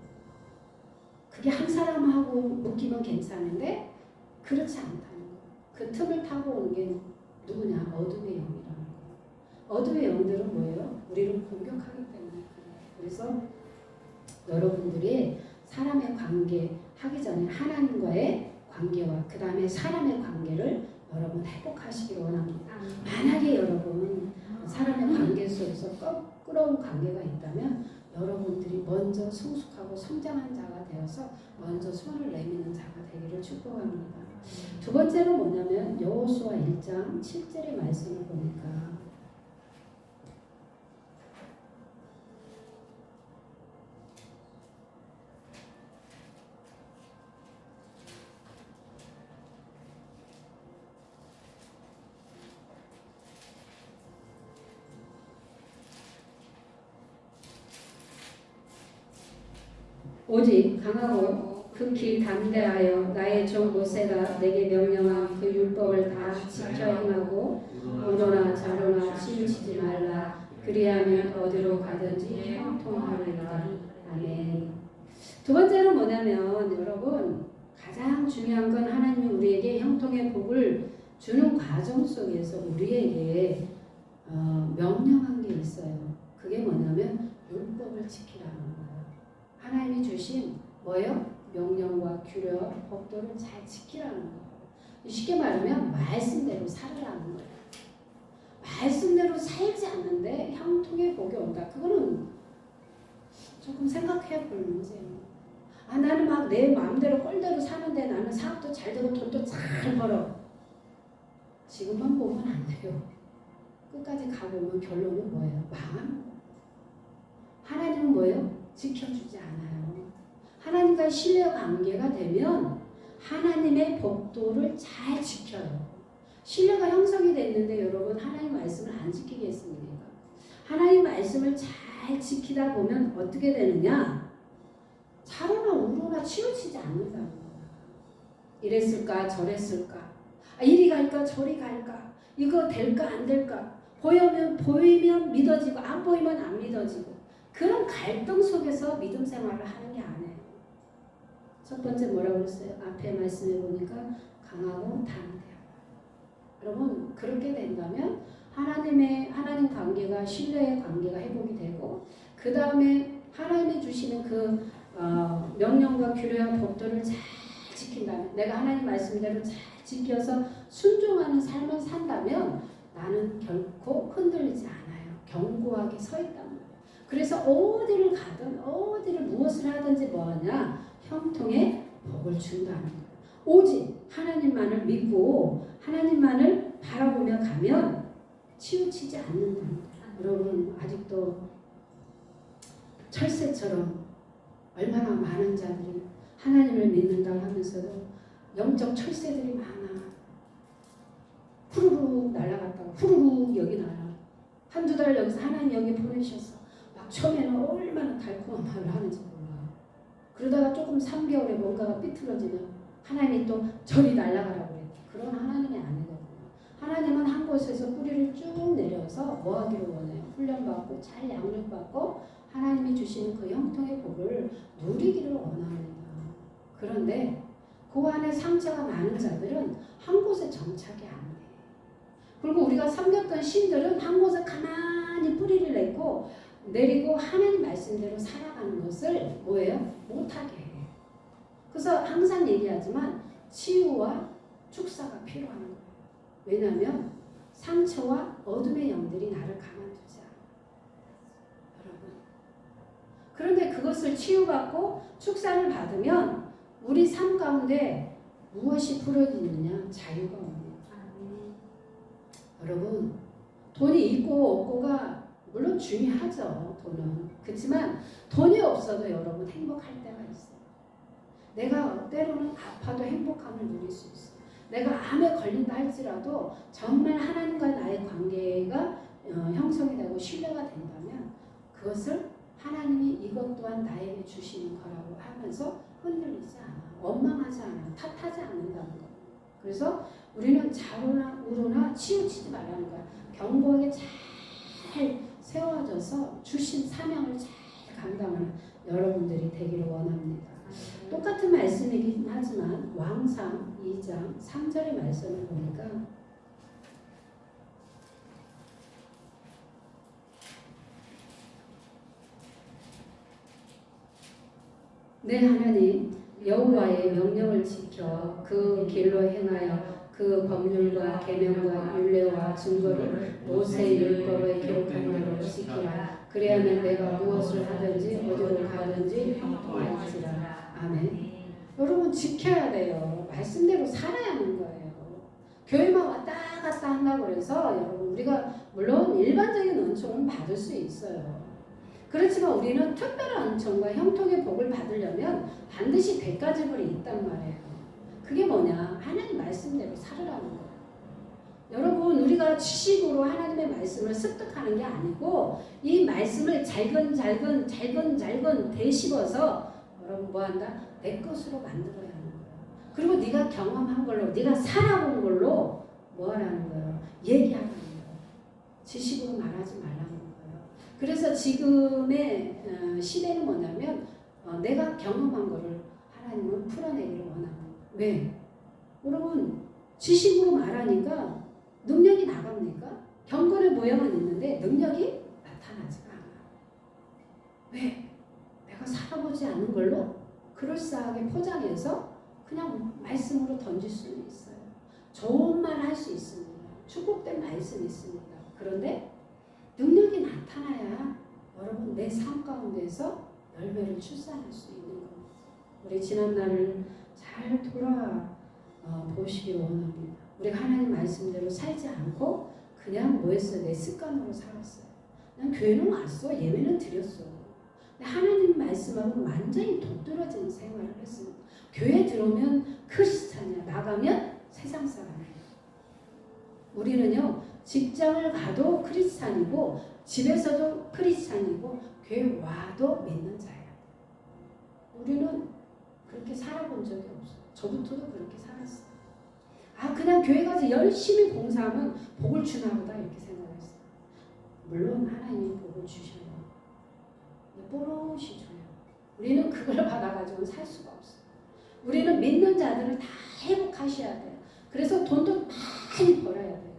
그게 한 사람하고 묶이면 괜찮은데 그렇지 않다는 거예요. 그 틈을 타고 오는 게 누구냐? 어둠의 영이라는 거예요. 어둠의 영들은 뭐예요? 우리를 공격하기 때문에 그래요. 그래서 여러분들이 사람의 관계 하기 전에 하나님과의 관계와 그 다음에 사람의 관계를 여러분 회복하시기 원합니다. 만약에 여러분 사람의 관계 속에서 껄끄러운 관계가 있다면 여러분들이 먼저 성숙하고 성장한 자가 되어서 먼저 손을 내미는 자가 되기를 축복합니다. 두 번째는 뭐냐면 여호수아 1장 7절의 말씀을 보니까 오직 강하고 극히 담대하여 나의 종 모세가 내게 명령한 그 율법을 다 지켜 행하고 오로나 자로나 치우치지 말라. 그리하면 어디로 가든지 형통하리라. 아멘. 두 번째는 뭐냐면 여러분 가장 중요한 건 하나님이 우리에게 형통의 복을 주는 과정 속에서 우리에게 명령한 게 있어요. 그게 뭐냐면 율법을 지키라는 거예요. 하나님이 주신 뭐예요? 명령과 규례, 법도를 잘 지키라는 거예요. 쉽게 말하면 말씀대로 살으라는 거예요. 말씀대로 살지 않는데 형통의 복이 온다. 그거는 조금 생각해 볼 문제예요. 나는 막 내 마음대로 꼴대로 사는데 나는 사업도 잘 되고 돈도 잘 벌어. 지금만 보면 안 돼요. 끝까지 가보면 결론은 뭐예요? 망하는 거예요. 하나님은 뭐예요? 지켜주지 않아요. 하나님과의 신뢰 관계가 되면 하나님의 법도를 잘 지켜요. 신뢰가 형성이 됐는데 여러분 하나님 말씀을 안 지키겠습니까? 하나님 말씀을 잘 지키다 보면 어떻게 되느냐? 자로나 우로나 치우치지 않는다는 거야. 이랬을까 저랬을까? 이리 갈까 저리 갈까? 이거 될까 안 될까? 보이면 믿어지고 안 보이면 안 믿어지고 그런 갈등 속에서 믿음 생활을 하는 게 아니에요. 첫 번째 뭐라고 그랬어요? 앞에 말씀해 보니까 강하고 담대하다. 여러분 그렇게 된다면 하나님 관계가 신뢰의 관계가 회복이 되고 그 다음에 하나님이 주시는 그 명령과 규례와 법도를 잘 지킨다면 내가 하나님 말씀대로 잘 지켜서 순종하는 삶을 산다면 나는 결코 흔들리지 않아요. 견고하게 서 있단 말이에요. 그래서 어디를 가든 어디를 무엇을 하든지 뭐하냐 형통의 복을 준다는 거예요. 오직 하나님만을 믿고 하나님만을 바라보며 가면 치우치지 않는다는 거예요. 여러분 아직도 철새처럼 얼마나 많은 자들이 하나님을 믿는다고 하면서도 영적 철새들이 많아. 후루룩 날아갔다가 후루룩 여기 날아. 한두 달 여기서 하나님 여기 보내셨어. 막 처음에는 얼마나 달콤한 말을 하는지 몰라. 그러다가 조금 3개월에 뭔가가 삐뚤어지면 하나님이 또 저리 날아가라고 그랬대. 그런 하나님이 아니거든요. 하나님은 한 곳에서 뿌리를 쭉 내려서 뭐 하기를 원해요? 훈련받고 잘 양육받고 하나님이 주시는 그 형통의 복을 누리기를 원합니다. 그런데 그 안에 상처가 많은 자들은 한 곳에 정착이 안 돼. 그리고 우리가 섬겼던 신들은 한 곳에 가만히 뿌리를 내리고 하나님 말씀대로 살아가는 것을 뭐예요? 못하게 해. 그래서 항상 얘기하지만 치유와 축사가 필요한 거예요. 왜냐하면 상처와 어둠의 영들이 나를 가만두지 않아. 여러분. 그런데 그것을 치유받고 축사를 받으면 우리 삶 가운데 무엇이 풀어지느냐? 자유가 옵니다. 여러분 돈이 있고 없고가 물론 중요하죠. 돈은. 그렇지만 돈이 없어도 여러분 행복할 때가 있어요. 내가 때로는 아파도 행복함을 누릴 수 있어요. 내가 암에 걸린다 할지라도 정말 하나님과 나의 관계가 형성이 되고 신뢰가 된다면 그것을 하나님이 이것 또한 나에게 주시는 거라고 하면서 흔들리지 않아. 원망하지 않아. 탓하지 않는다는 거예요. 그래서 우리는 좌로나 우로나 치우치지 말라는 거야. 견고하게 잘 세워져서 주신 사명을 잘 감당하는 여러분들이 되기를 원합니다. 똑같은 말씀이긴 하지만 왕상 2장 3절의 말씀을 보니까 내 하나님 여호와의 명령을 지켜 그 길로 행하여 그 법률과 계명과 율례와 증거를 모세의 율법에 기록한 대로 지키라. 그래야만 내가 무엇을 하든지 어디로 가든지 형통할지라. 아멘. 여러분 지켜야 돼요. 말씀대로 살아야 하는 거예요. 교회만 왔다 갔다 한다고 해서 여러분 우리가 물론 일반적인 은총은 받을 수 있어요. 그렇지만 우리는 특별한 은총과 형통의 복을 받으려면 반드시 대가지불이 있단 말이에요. 그게 뭐냐? 하나님 말씀대로 살으라는 거예요. 여러분 우리가 지식으로 하나님의 말씀을 습득하는 게 아니고 이 말씀을 잘근 되씹어서 여러분 뭐한다? 내 것으로 만들어야 하는 거예요. 그리고 네가 경험한 걸로 네가 살아본 걸로 뭐하라는 거예요? 얘기하라는 거예요. 지식으로 말하지 말라는 거예요. 그래서 지금의 시대는 뭐냐면 내가 경험한 거를 하나님은 풀어내기를 원합니다. 왜? 여러분 지식으로 말하니까 능력이 나갑니까? 경건의 모양은 있는데 능력이 나타나지가 않아요. 왜? 내가 살아보지 않은 걸로 그럴싸하게 포장해서 그냥 말씀으로 던질 수는 있어요. 좋은 말 할 수 있습니다. 축복된 말씀이 있습니다. 그런데 능력이 나타나야 여러분 내 삶 가운데서 열매를 출산할 수 있는 겁니다. 우리 지난 날을 잘 보시기를 원합니다. 우리가 하나님 말씀대로 살지 않고 그냥 뭐했어요? 내 습관으로 살았어요. 난 교회는 왔어. 예배는 드렸어. 근데 하나님 말씀하고 완전히 동떨어진 생활을 했습니다. 교회 들어오면 크리스찬이야. 나가면 세상 사람이에요. 우리는요. 직장을 가도 크리스찬이고 집에서도 크리스찬이고 교회 와도 믿는 자예요. 우리는 그렇게 살아본 적이 없어요. 저부터도 그렇게 살았어요. 그냥 교회 가서 열심히 봉사하면 복을 주나 보다 이렇게 생각했어요. 물론 하나님이 복을 주셔요. 뽀로시 줘요. 우리는 그걸 받아가지고는 살 수가 없어요. 우리는 믿는 자들을 다 회복하셔야 돼요. 그래서 돈도 많이 벌어야 돼요.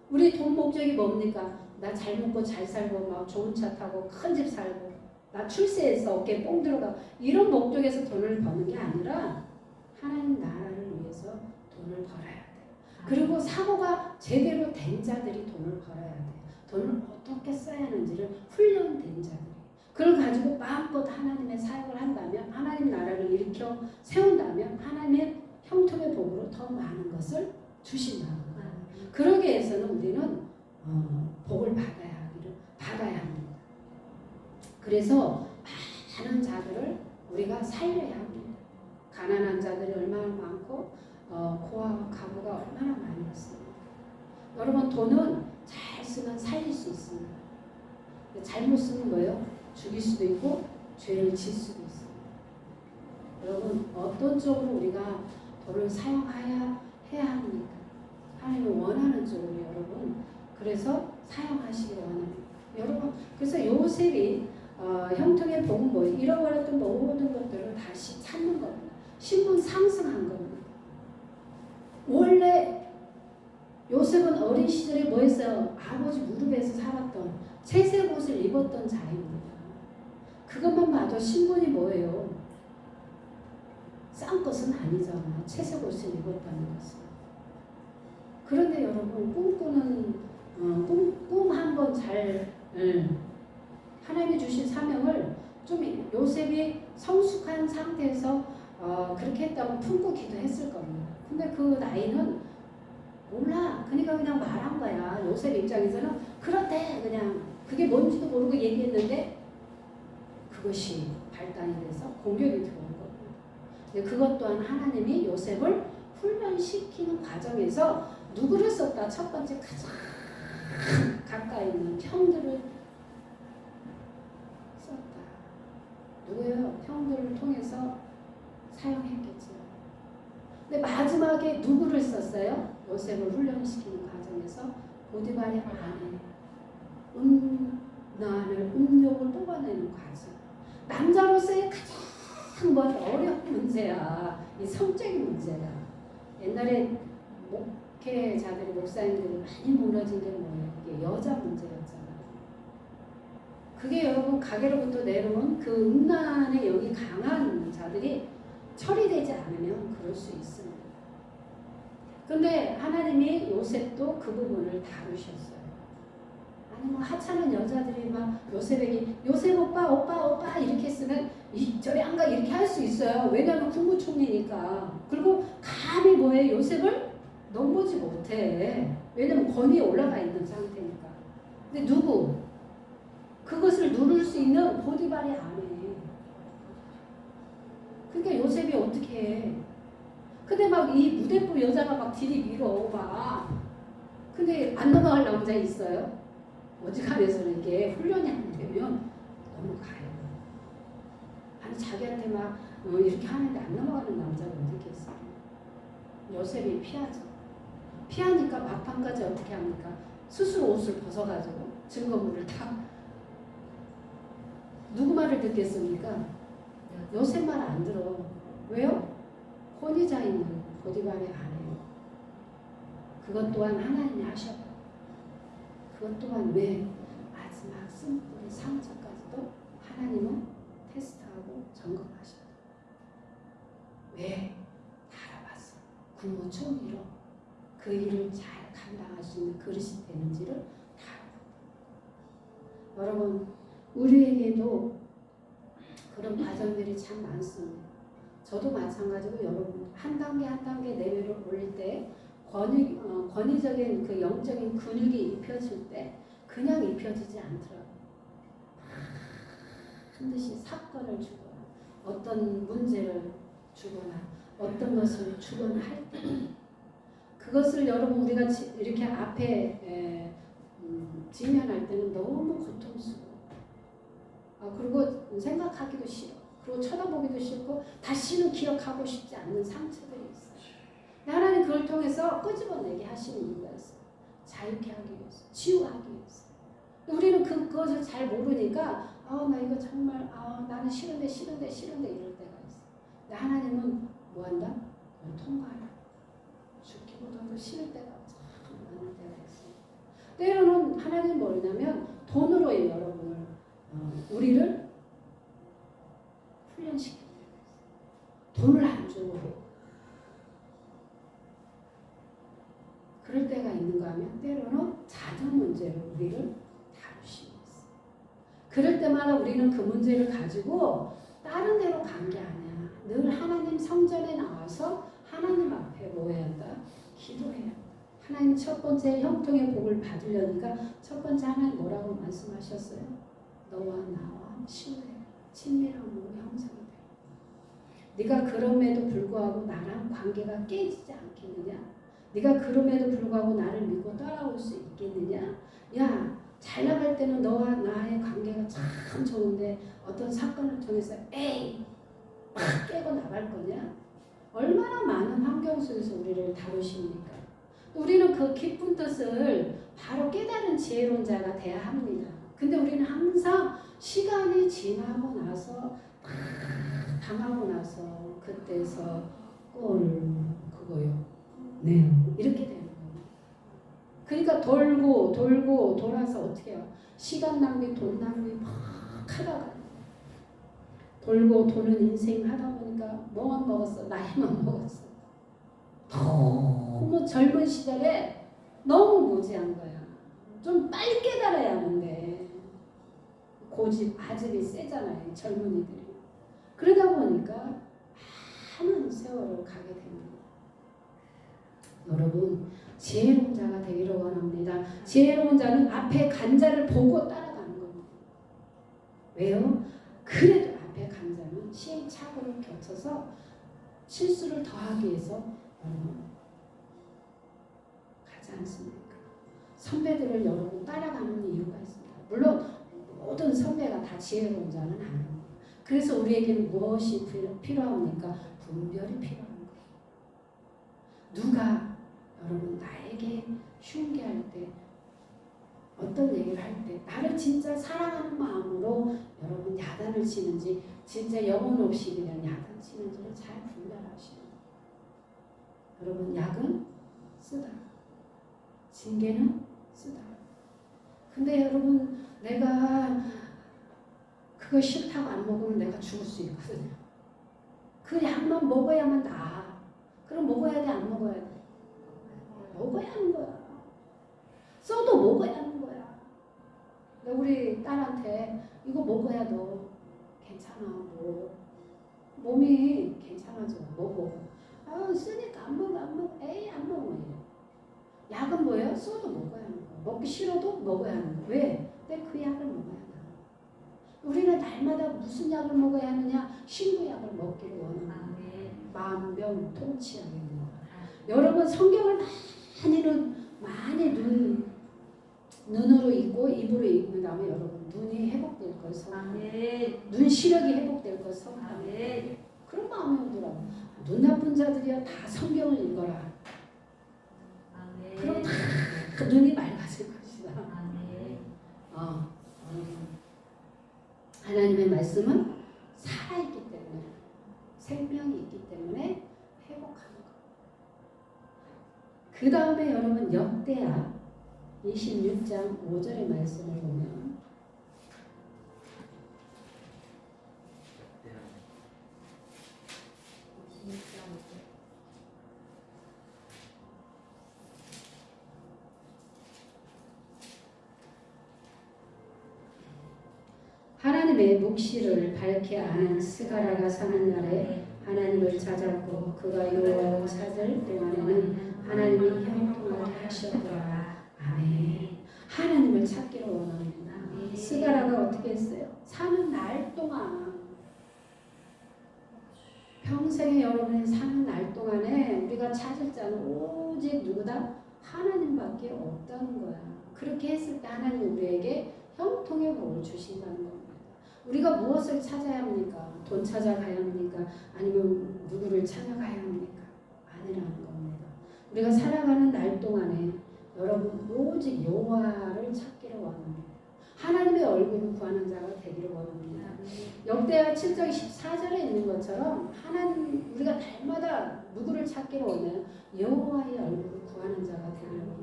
우리 돈 목적이 뭡니까? 나 잘 먹고 잘 살고 막 좋은 차 타고 큰 집 살고 나 출세해서 어깨 뽕 들어가 이런 목적에서 돈을 버는 게 아니라 하나님 나라를 위해서 돈을 벌어야 돼요. 그리고 사고가 제대로 된 자들이 돈을 벌어야 돼요. 돈을 어떻게 써야 하는지를 훈련된 자들이. 그걸 가지고 마음껏 하나님의 사역을 한다면 하나님 나라를 일으켜 세운다면 하나님의 형통의 복으로 더 많은 것을 주신다는 거예요. 그러기 위해서는 우리는 복을 받아야 합니다. 그래서 많은 자들을 우리가 살려야 합니다. 가난한 자들이 얼마나 많고 고아와 가부가 얼마나 많이 있습니다. 여러분 돈은 잘 쓰면 살릴 수 있습니다. 잘못 쓰는 거예요. 죽일 수도 있고 죄를 질 수도 있습니다. 여러분 어떤 쪽으로 우리가 돈을 사용해야 합니까? 하나님이 원하는 쪽으로 여러분 그래서 사용하시기 원합니다. 여러분 그래서 요셉이 형통의 복은 뭐예요? 잃어버렸던 모든 것들을 다시 찾는 겁니다. 신분 상승한 겁니다. 원래 요셉은 어린 시절에 뭐 했어요? 아버지 무릎에서 살았던 채색 옷을 입었던 자입니다. 그것만 봐도 신분이 뭐예요? 싼 것은 아니잖아요. 채색 옷을 입었다는 것은. 그런데 여러분 꿈꾸는 꿈 한번 잘 하나님이 주신 사명을 좀 요셉이 성숙한 상태에서 그렇게 했다고 품고 기도했을 겁니다. 근데 그 나이는 몰라. 그러니까 그냥 말한 거야. 요셉 입장에서는 그렇대. 그냥 그게 뭔지도 모르고 얘기했는데 그것이 발단이 돼서 공격이 들어온 겁니다. 근데 그것 또한 하나님이 요셉을 훈련시키는 과정에서 누구를 썼다? 첫 번째 가장 가까이 있는 형들을 썼다. 누구예요? 형들을 통해서 사용했겠죠. 근데 마지막에 누구를 썼어요? 요셉을 훈련시키는 과정에서 보디발의 아내 음란을 음욕을 뽑아내는 과정. 남자로서의 가장 어려운 문제야. 이 성적인 문제야. 옛날에 목회자들이 목사님들이 많이 무너진 게 뭐예요? 그게 여자 문제였잖아요. 그게 여러분 가게로부터 내려온 그 음란의 영이 강한 자들이 처리되지 않으면 그럴 수 있습니다. 근데 하나님이 요셉도 그 부분을 다루셨어요. 아니 뭐 하찮은 여자들이 막 요셉에게 요셉 오빠 이렇게 쓰면 저리 안 가 이렇게 할 수 있어요. 왜냐하면 국무총리니까. 그리고 감히 뭐해 요셉을 넘보지 못해. 왜냐하면 권위에 올라가 있는 상태니까. 근데 누구? 그것을 누를 수 있는 보디발이 안 해. 그러니까 요셉이 어떻게 해? 근데 막 이 무대부 여자가 막 들이밀어 막. 근데 안 넘어갈 남자 있어요? 어지간해서는 이게 훈련이 안 되면 넘어가요. 아니 자기한테 막 이렇게 하는데 안 넘어가는 남자가 어디 있겠어요? 요셉이 피하죠. 피하니까 막판까지 어떻게 합니까? 스스로 옷을 벗어가지고 증거물을 다 누구 말을 듣겠습니까? 요셉 말 안 들어. 왜요? 권위자 있는 보디발의 아내요. 그것 또한 하나님이 하셨고 그것 또한 왜 마지막 쓴뿌리 상처까지도 하나님은 테스트하고 점검하셨다. 왜? 알아봤어. 국무총리로 그 일을 잘 감당할 수 있는 그릇이 되는지를 다 알아봤다. 여러분 우리에게도 그런 과정들이 참 많습니다. 저도 마찬가지고 여러분 한 단계 한 단계 레벨을 올릴 때 권위적인 그 영적인 근육이 입혀질 때 그냥 입혀지지 않더라고요. 반드시 사건을 주거나 어떤 문제를 주거나 어떤 것을 주거나 할 때 그것을 여러분 우리가 이렇게 앞에 직면할 때는 너무 고통스러워. 그리고 생각하기도 싫어. 그리고 쳐다보기도 싫고 다시는 기억하고 싶지 않는 상처들이 있어요. 하나님 그걸 통해서 끄집어내게 하시는 이유가 있어요. 자유케 하기 위해서, 치유하기 위해서. 우리는 그것을 잘 모르니까 나 이거 정말 나는 싫은데 이럴 때가 있어. 근데 하나님은 뭐한다? 통과하라. 죽기보다도 싫을 때가 참 많은 때가 있어요. 때로는 하나님 뭐냐면 돈으로 여러분을 우리를 훈련시키는 돈을 안 주고 그럴 때가 있는가 하면 때로는 자녀 문제로 우리를 다루시고 있어요. 그럴 때마다 우리는 그 문제를 가지고 다른 데로 간 게 아니야. 늘 하나님 성전에 나와서 하나님 앞에 뭐 해야 한다? 기도해야 한다. 하나님 첫 번째 형통의 복을 받으려니까 첫 번째 하나님 뭐라고 말씀하셨어요? 너와 나와 신뢰, 친밀함으로 형성이 돼. 네가 그럼에도 불구하고 나랑 관계가 깨지지 않겠느냐? 네가 그럼에도 불구하고 나를 믿고 따라올 수 있겠느냐? 야, 잘 나갈 때는 너와 나의 관계가 참 좋은데 어떤 사건을 통해서 에이 막 깨고 나갈 거냐? 얼마나 많은 환경 속에서 우리를 다루십니까? 우리는 그 깊은 뜻을 바로 깨달은 지혜로운 자가 돼야 합니다. 근데 우리는 항상 시간이 지나고 나서 당하고 나서 그때서 그거요. 네, 이렇게 되는 거예요. 그러니까 돌고 돌아서 어떻게 해요? 시간 낭비, 돈 낭비 막 하다가 돌고 도는 인생 하다 보니까 뭐만 먹었어? 나이만 먹었어. 너무 젊은 시절에 너무 무지한 거야. 좀 빨리 깨달아야 하는데 고집, 아집이 세잖아요. 젊은이들이. 그러다 보니까 많은 세월을 가게 됩니다. 여러분 지혜로운 자가 되기를 원합니다. 지혜로운 자는 앞에 간 자를 보고 따라가는 겁니다. 왜요? 그래도 앞에 간 자는 시행착오를 겹쳐서 실수를 더하기 위해서 가지 않습니까? 선배들을 여러분 따라가는 이유가 있습니다. 물론 모든 선배가 다 지혜로운 자는 아닙니다. 그래서 우리에게는 무엇이 필요합니까? 분별이 필요한 거예요. 누가 여러분 나에게 흉계할 때 어떤 얘기를 할 때 나를 진짜 사랑하는 마음으로 여러분 야단을 치는지 진짜 영혼 없이 그냥 야단 치는지를 잘 분별하시는 거예요. 여러분 약은 쓰다. 징계는 쓰다. 근데 여러분 내가 그거 싫다고 안 먹으면 내가 죽을 수 있거든요. 그 약만 먹어야만 나아. 그럼 먹어야 돼? 안 먹어야 돼? 먹어야 하는 거야. 써도 먹어야 하는 거야. 우리 딸한테 이거 먹어야 너 괜찮아. 뭐 몸이 괜찮아져. 먹어. 아 쓰니까 안 먹어. 에이 안 먹어. 약은 뭐예요? 써도 먹어야 하는 거야. 먹기 싫어도 먹어야 하는 거야. 왜? 근데 그 약을 먹어야 돼. 우리는 날마다 무슨 약을 먹어야 하느냐? 신부약을 먹기를 원합니다. 마음병 통치하게 됩니다. 여러분 성경을 많이 눈으로 읽고 입으로 읽는 다음에 여러분 눈이 회복될 것을 눈 시력이 회복될 것을 그런 마음이 오더라고. 눈 나쁜 자들이야 다 성경을 읽어라. 그럼 다 눈이 맑아질 것이다. 하나님의 말씀은 살아있기 때문에 생명이 있기 때문에 회복하는 것. 그 다음에 여러분 역대하 26장 5절의 말씀을 보면 하나님의 묵시를 밝히 아는 스가랴가 사는 날에 하나님을 찾았고 그가 여호와를 찾을 동안에는 하나님이 형통하게 하셨더라. 아멘. 하나님을 찾기를 원합니다. 스가랴가 어떻게 했어요? 사는 날 동안 평생에 여러분이 사는 날 동안에 우리가 찾을 자는 오직 누구다? 하나님밖에 없다는 거야. 그렇게 했을 때 하나님 우리에게 형통의 복을 주신다는 겁니다. 우리가 무엇을 찾아야 합니까? 돈 찾아가야 합니까? 아니면 누구를 찾아가야 합니까? 아니라는 겁니다. 우리가 살아가는 날 동안에 여러분 오직 여호와를 찾기를 원합니다. 하나님의 얼굴을 구하는 자가 되기를 원합니다. 역대하 7장 14절에 있는 것처럼 하나님 우리가 날마다 누구를 찾기를 원해요? 여호와의 얼굴을 구하는 자가 되기를 원합니다.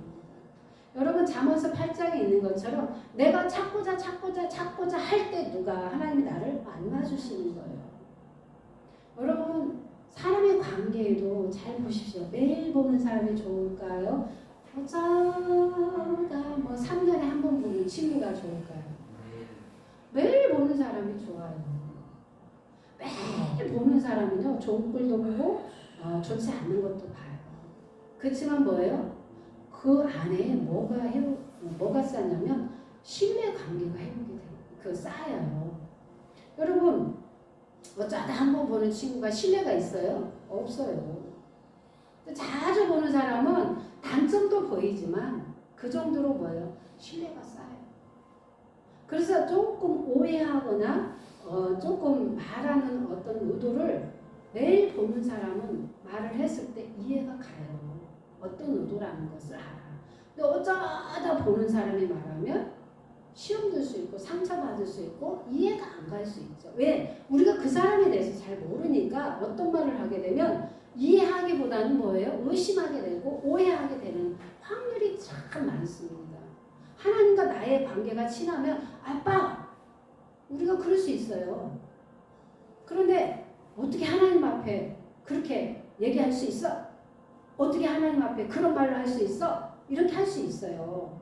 여러분 잠언서 8장에 있는 것처럼 내가 찾고자 할 때 누가 하나님이 나를 만나주시는 거예요. 여러분 사람의 관계에도 잘 보십시오. 매일 보는 사람이 좋을까요? 어쩌다 뭐 3년에 한 번 보는 친구가 좋을까요? 매일 보는 사람이 좋아요. 매일 보는 사람은요 좋은 꼴도 보고 좋지 않는 것도 봐요. 그렇지만 뭐예요? 그 안에 뭐가 쌓냐면 신뢰 관계가 회복이 돼요. 쌓여요. 여러분 어쩌다 한 번 보는 친구가 신뢰가 있어요? 없어요. 자주 보는 사람은 단점도 보이지만 그 정도로 뭐예요? 신뢰가 쌓여요. 그래서 조금 오해하거나 조금 말하는 어떤 의도를 매일 보는 사람은 말을 했을 때 이해가 가요. 어떤 의도라는 것을 알아. 근데 어쩌다 보는 사람이 말하면 시험 들 수 있고 상처받을 수 있고 이해가 안 갈 수 있죠. 왜? 우리가 그 사람에 대해서 잘 모르니까 어떤 말을 하게 되면 이해하기보다는 뭐예요? 의심하게 되고 오해하게 되는 확률이 참 많습니다. 하나님과 나의 관계가 친하면 아빠 우리가 그럴 수 있어요. 그런데 어떻게 하나님 앞에 그렇게 얘기할 수 있어? 어떻게 하나님 앞에 그런 말을 할 수 있어? 이렇게 할 수 있어요.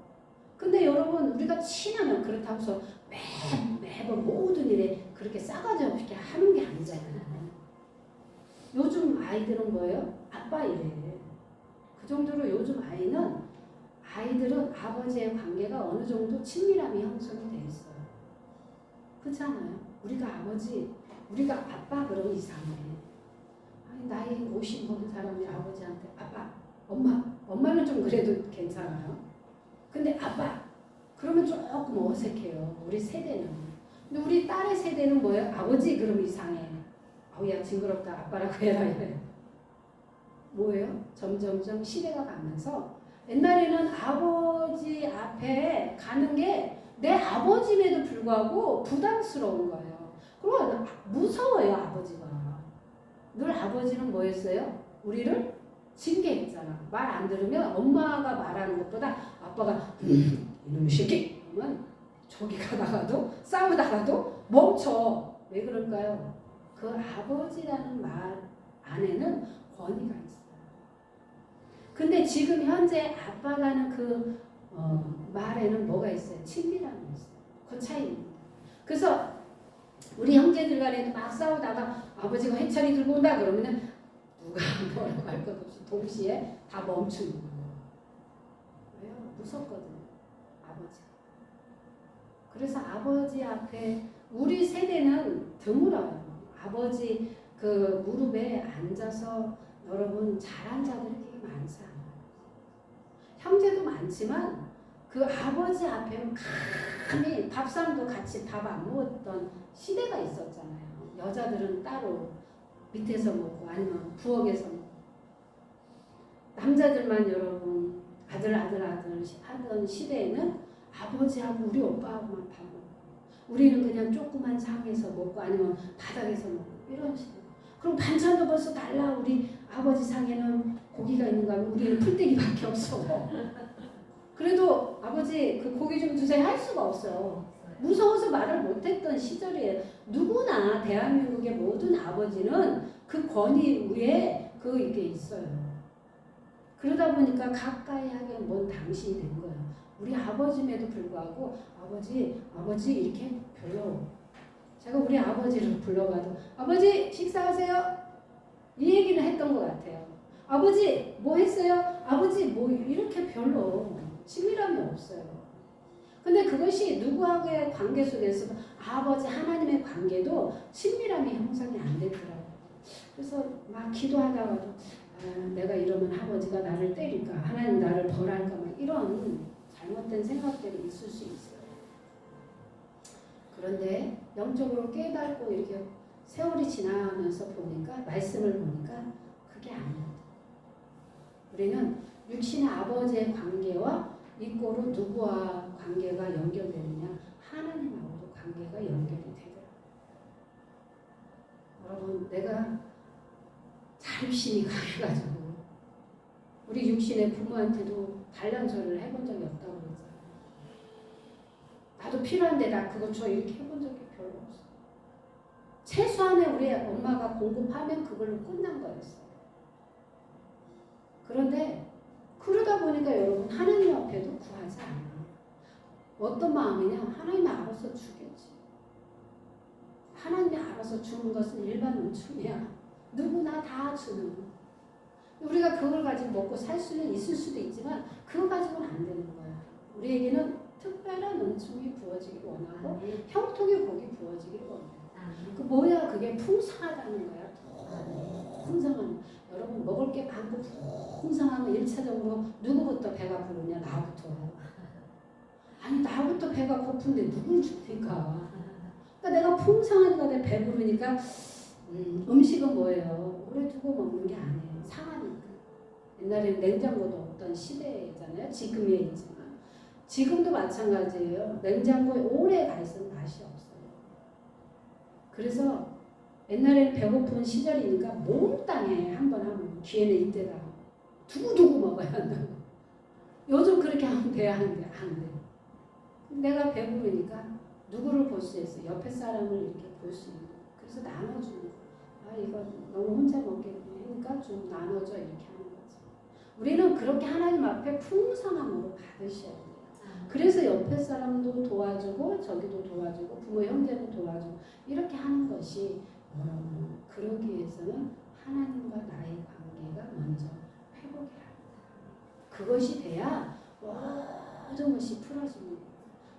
근데 여러분 우리가 친하면 그렇다고 해서 매번 모든 일에 그렇게 싸가지 없게 하는 게 아니잖아요. 요즘 아이들은 뭐예요? 아빠 이래. 그 정도로 요즘 아이들은 아버지의 관계가 어느 정도 친밀함이 형성이 돼 있어요. 그렇지 않아요? 우리가 아빠 그러면 이상해. 나이 50 먹은 사람이 아버지한테 아빠, 엄마는 좀 그래도 괜찮아요. 근데 아빠, 그러면 조금 어색해요. 우리 세대는. 근데 우리 딸의 세대는 뭐예요? 아버지 그러면 이상해. 야 징그럽다. 아빠라고 해라. 뭐예요? 점점점 시대가 가면서 옛날에는 아버지 앞에 가는 게 내 아버지임에도 불구하고 부담스러운 거예요. 그리고 무서워요 아버지가. 늘 아버지는 뭐였어요? 우리를 징계했잖아. 말 안 들으면 엄마가 말하는 것보다 아빠가 이놈의 새끼 그러면 저기 가다가도 싸우다가도 멈춰. 왜 그럴까요? 그 아버지라는 말 안에는 권위가 있어요. 근데 지금 현재 아빠라는 그 말에는 뭐가 있어요? 친밀함이 있어요. 그 차이입니다. 그래서 우리 형제들 간에도 막 싸우다가 아버지가 회차리 들고 온다 그러면은 누가 뭐라고 할 것 없이 동시에 다 멈추는 거예요. 왜요? 무섭거든요. 아버지가. 그래서 아버지 앞에 우리 세대는 드물어요. 아버지 그 무릎에 앉아서 여러분 잘한 자들이 되게 많지 않아요. 형제도 많지만 그 아버지 앞에 감히 밥상도 같이 밥 안 먹었던 시대가 있었잖아요. 여자들은 따로 밑에서 먹고 아니면 부엌에서 먹고 남자들만 여러분 아들 하던 시대에는 아버지하고 우리 오빠하고만 밥 먹고 우리는 그냥 조그만 상에서 먹고 아니면 바닥에서 먹고 이런 식으로. 그럼 반찬도 벌써 달라. 우리 아버지 상에는 고기가 있는가 하면 우리는 풀떼기밖에 없어. 그래도 아버지 그 고기 좀 주세요 할 수가 없어요. 무서워서 말을 못했던 시절이에요. 누구나 대한민국의 모든 아버지는 그 권위 위에 이게 있어요. 그러다 보니까 가까이 하기엔 먼 당신이 된 거예요. 우리 아버지임에도 불구하고 아버지 이렇게 별로. 제가 우리 아버지를 불러가도 아버지 식사하세요? 이 얘기는 했던 것 같아요. 아버지 뭐 했어요? 아버지 뭐 이렇게 별로 친밀함이 없어요. 근데 그것이 누구하고의 관계 속에서 아버지 하나님의 관계도 친밀함이 형성이 안 되더라고요. 그래서 막 기도하다가도 내가 이러면 아버지가 나를 때릴까? 하나님 나를 벌할까? 막 이런 잘못된 생각들이 있을 수 있어요. 그런데 영적으로 깨닫고 이렇게 세월이 지나면서 보니까 말씀을 보니까 그게 아니에요. 우리는 육신의 아버지의 관계와 이꼬로 누구와 관계가 연결되느냐? 하나님하고도 관계가 연결이 되더라고요. 여러분, 내가 자립심이 강해가지고 우리 육신의 부모한테도 단련소를 해본 적이 없다고 그러잖아요. 나도 필요한데 나 그거 줘 이렇게 해본 적이 별로 없어. 최소한의 우리 엄마가 공급하면 그걸로 끝난 거였어요. 그런데 그러다 보니까 여러분 하나님 앞에도 구하지 않아요. 어떤 마음이냐? 하나님이 알아서 주겠지. 하나님이 알아서 주는 것은 일반 은총이야. 누구나 다 주는 거. 우리가 그걸 가지고 먹고 살 수는 있을 수도 있지만 그거 가지고는 안 되는 거야. 우리에게는 특별한 은총이 부어지길 원하고 형통의 복이 부어지길 원해요. 그 뭐야? 그게 풍성하다는 거야. 풍성한. 여러분 먹을 게 많고 풍성하면 1차적으로 누구부터 배가 부르냐? 나부터. 아니 나부터 배가 고픈데 누굴 줍니까? 그러니까 내가 풍성하니까 내가 배부르니까 음식은 뭐예요? 오래 두고 먹는 게 아니에요. 상하니까. 옛날에는 냉장고도 없던 시대잖아요. 지금에 있지만. 지금도 마찬가지예요. 냉장고에 오래 가 있으면 맛이 없어요. 그래서 옛날에는 배고픈 시절이니까 몽땅에 한번 하면 기회는 이때다. 두고두고 먹어야 한다고. 요즘 그렇게 하면 돼야 하는데 안 돼. 내가 배부르니까 누구를 볼 수 있어. 옆에 사람을 이렇게 볼 수 있는. 그래서 나눠주는 거. 아 이거 너무 혼자 먹겠으니까 좀 나눠줘 이렇게 하는 거죠. 우리는 그렇게 하나님 앞에 풍성함으로 받으셔야 돼요. 그래서 옆에 사람도 도와주고 저기도 도와주고 부모 형제도 도와주고 이렇게 하는 것이 그러기 위해서는 하나님과 나의 관계가 먼저 회복해야 합니다. 그것이 돼야 모든 것이 풀어집니다.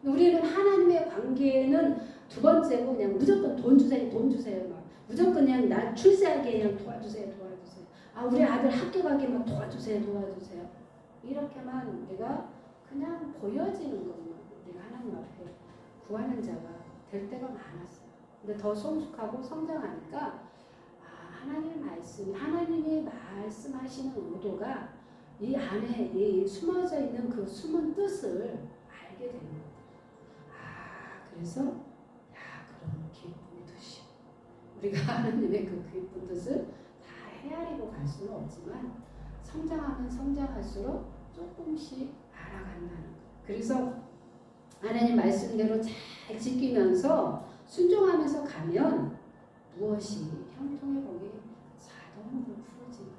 우리는 하나님의 관계는 두 번째고 그냥 무조건 돈 주세요, 돈 주세요. 막 무조건 그냥 나 출세하게 그냥 도와주세요, 도와주세요. 아 우리 아들 학교 가게 막 도와주세요, 도와주세요. 이렇게만 우리가 그냥 보여지는 것만 우리가 하나님 앞에 구하는 자가 될 때가 많았어요. 근데 더 성숙하고 성장하니까 하나님의 말씀, 하나님이 말씀하시는 의도가 이 안에 이 숨어져 있는 그 숨은 뜻을 알게 되는 거예요. 그래서 그런 기쁜 뜻이 우리가 하나님의 그 기쁜 뜻을 다 헤아리고 갈 수는 없지만 성장하면 성장할수록 조금씩 알아간다는 거예요. 그래서 하나님 말씀대로 잘 지키면서 순종하면서 가면 무엇이 형통의 복이 자동으로 풀어지는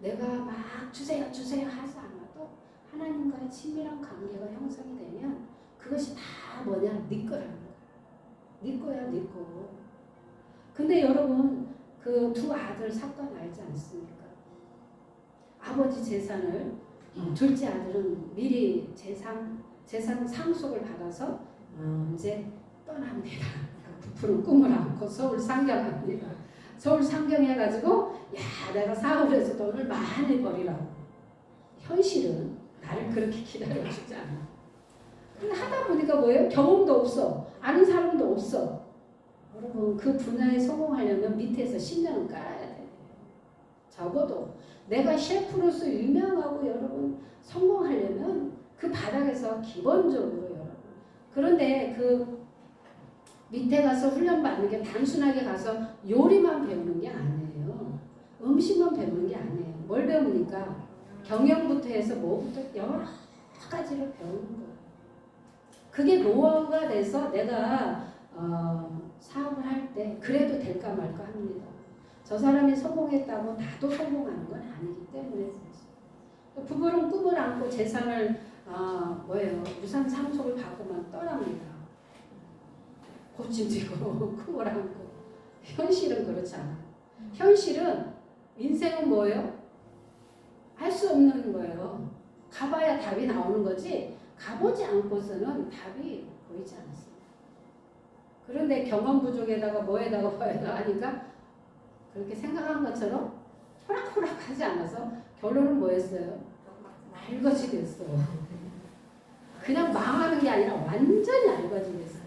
내가 막 주세요 주세요 하지 않아도 하나님과의 친밀한 관계가 형성이 되면 그것이 다 뭐냐? 네 거라는 거야. 네 거야, 네 거. 근데 여러분 그 두 아들 사건 알지 않습니까? 아버지 재산을 둘째 아들은 미리 재산 상속을 받아서 이제 떠납니다. 부푼은 꿈을 안고 서울 상경합니다. 서울 상경해가지고 내가 사업을 해서 돈을 많이 벌이라고. 현실은 나를 그렇게 기다려주지 않아. 근데 하다 보니까 뭐예요? 경험도 없어. 아는 사람도 없어. 여러분 그 분야에 성공하려면 밑에서 10년은 깔아야 돼. 적어도 내가 셰프로서 유명하고 여러분 성공하려면 그 바닥에서 기본적으로 여러분. 그런데 그 밑에 가서 훈련받는 게 단순하게 가서 요리만 배우는 게 아니에요. 음식만 배우는 게 아니에요. 뭘 배웁니까? 경영부터 해서 뭐부터 여러 가지를 배우는 거예요. 그게 노하우가 돼서 내가 사업을 할 때 그래도 될까 말까 합니다. 저 사람이 성공했다고 나도 성공하는 건 아니기 때문에 부부는 꿈을 안고 재산을 유산 상속을 받고만 떠납니다. 고침지고 꿈을 안고. 현실은 그렇지 않아. 현실은 인생은 뭐예요? 할 수 없는 거예요. 가봐야 답이 나오는 거지 가보지 않고서는 답이 보이지 않습니다. 그런데 경험 부족에다가 뭐에다가 하니까 그렇게 생각한 것처럼 호락호락하지 않아서 결론은 뭐였어요? 알거지 됐어요. 그냥 망하는 게 아니라 완전히 알거지 됐어요.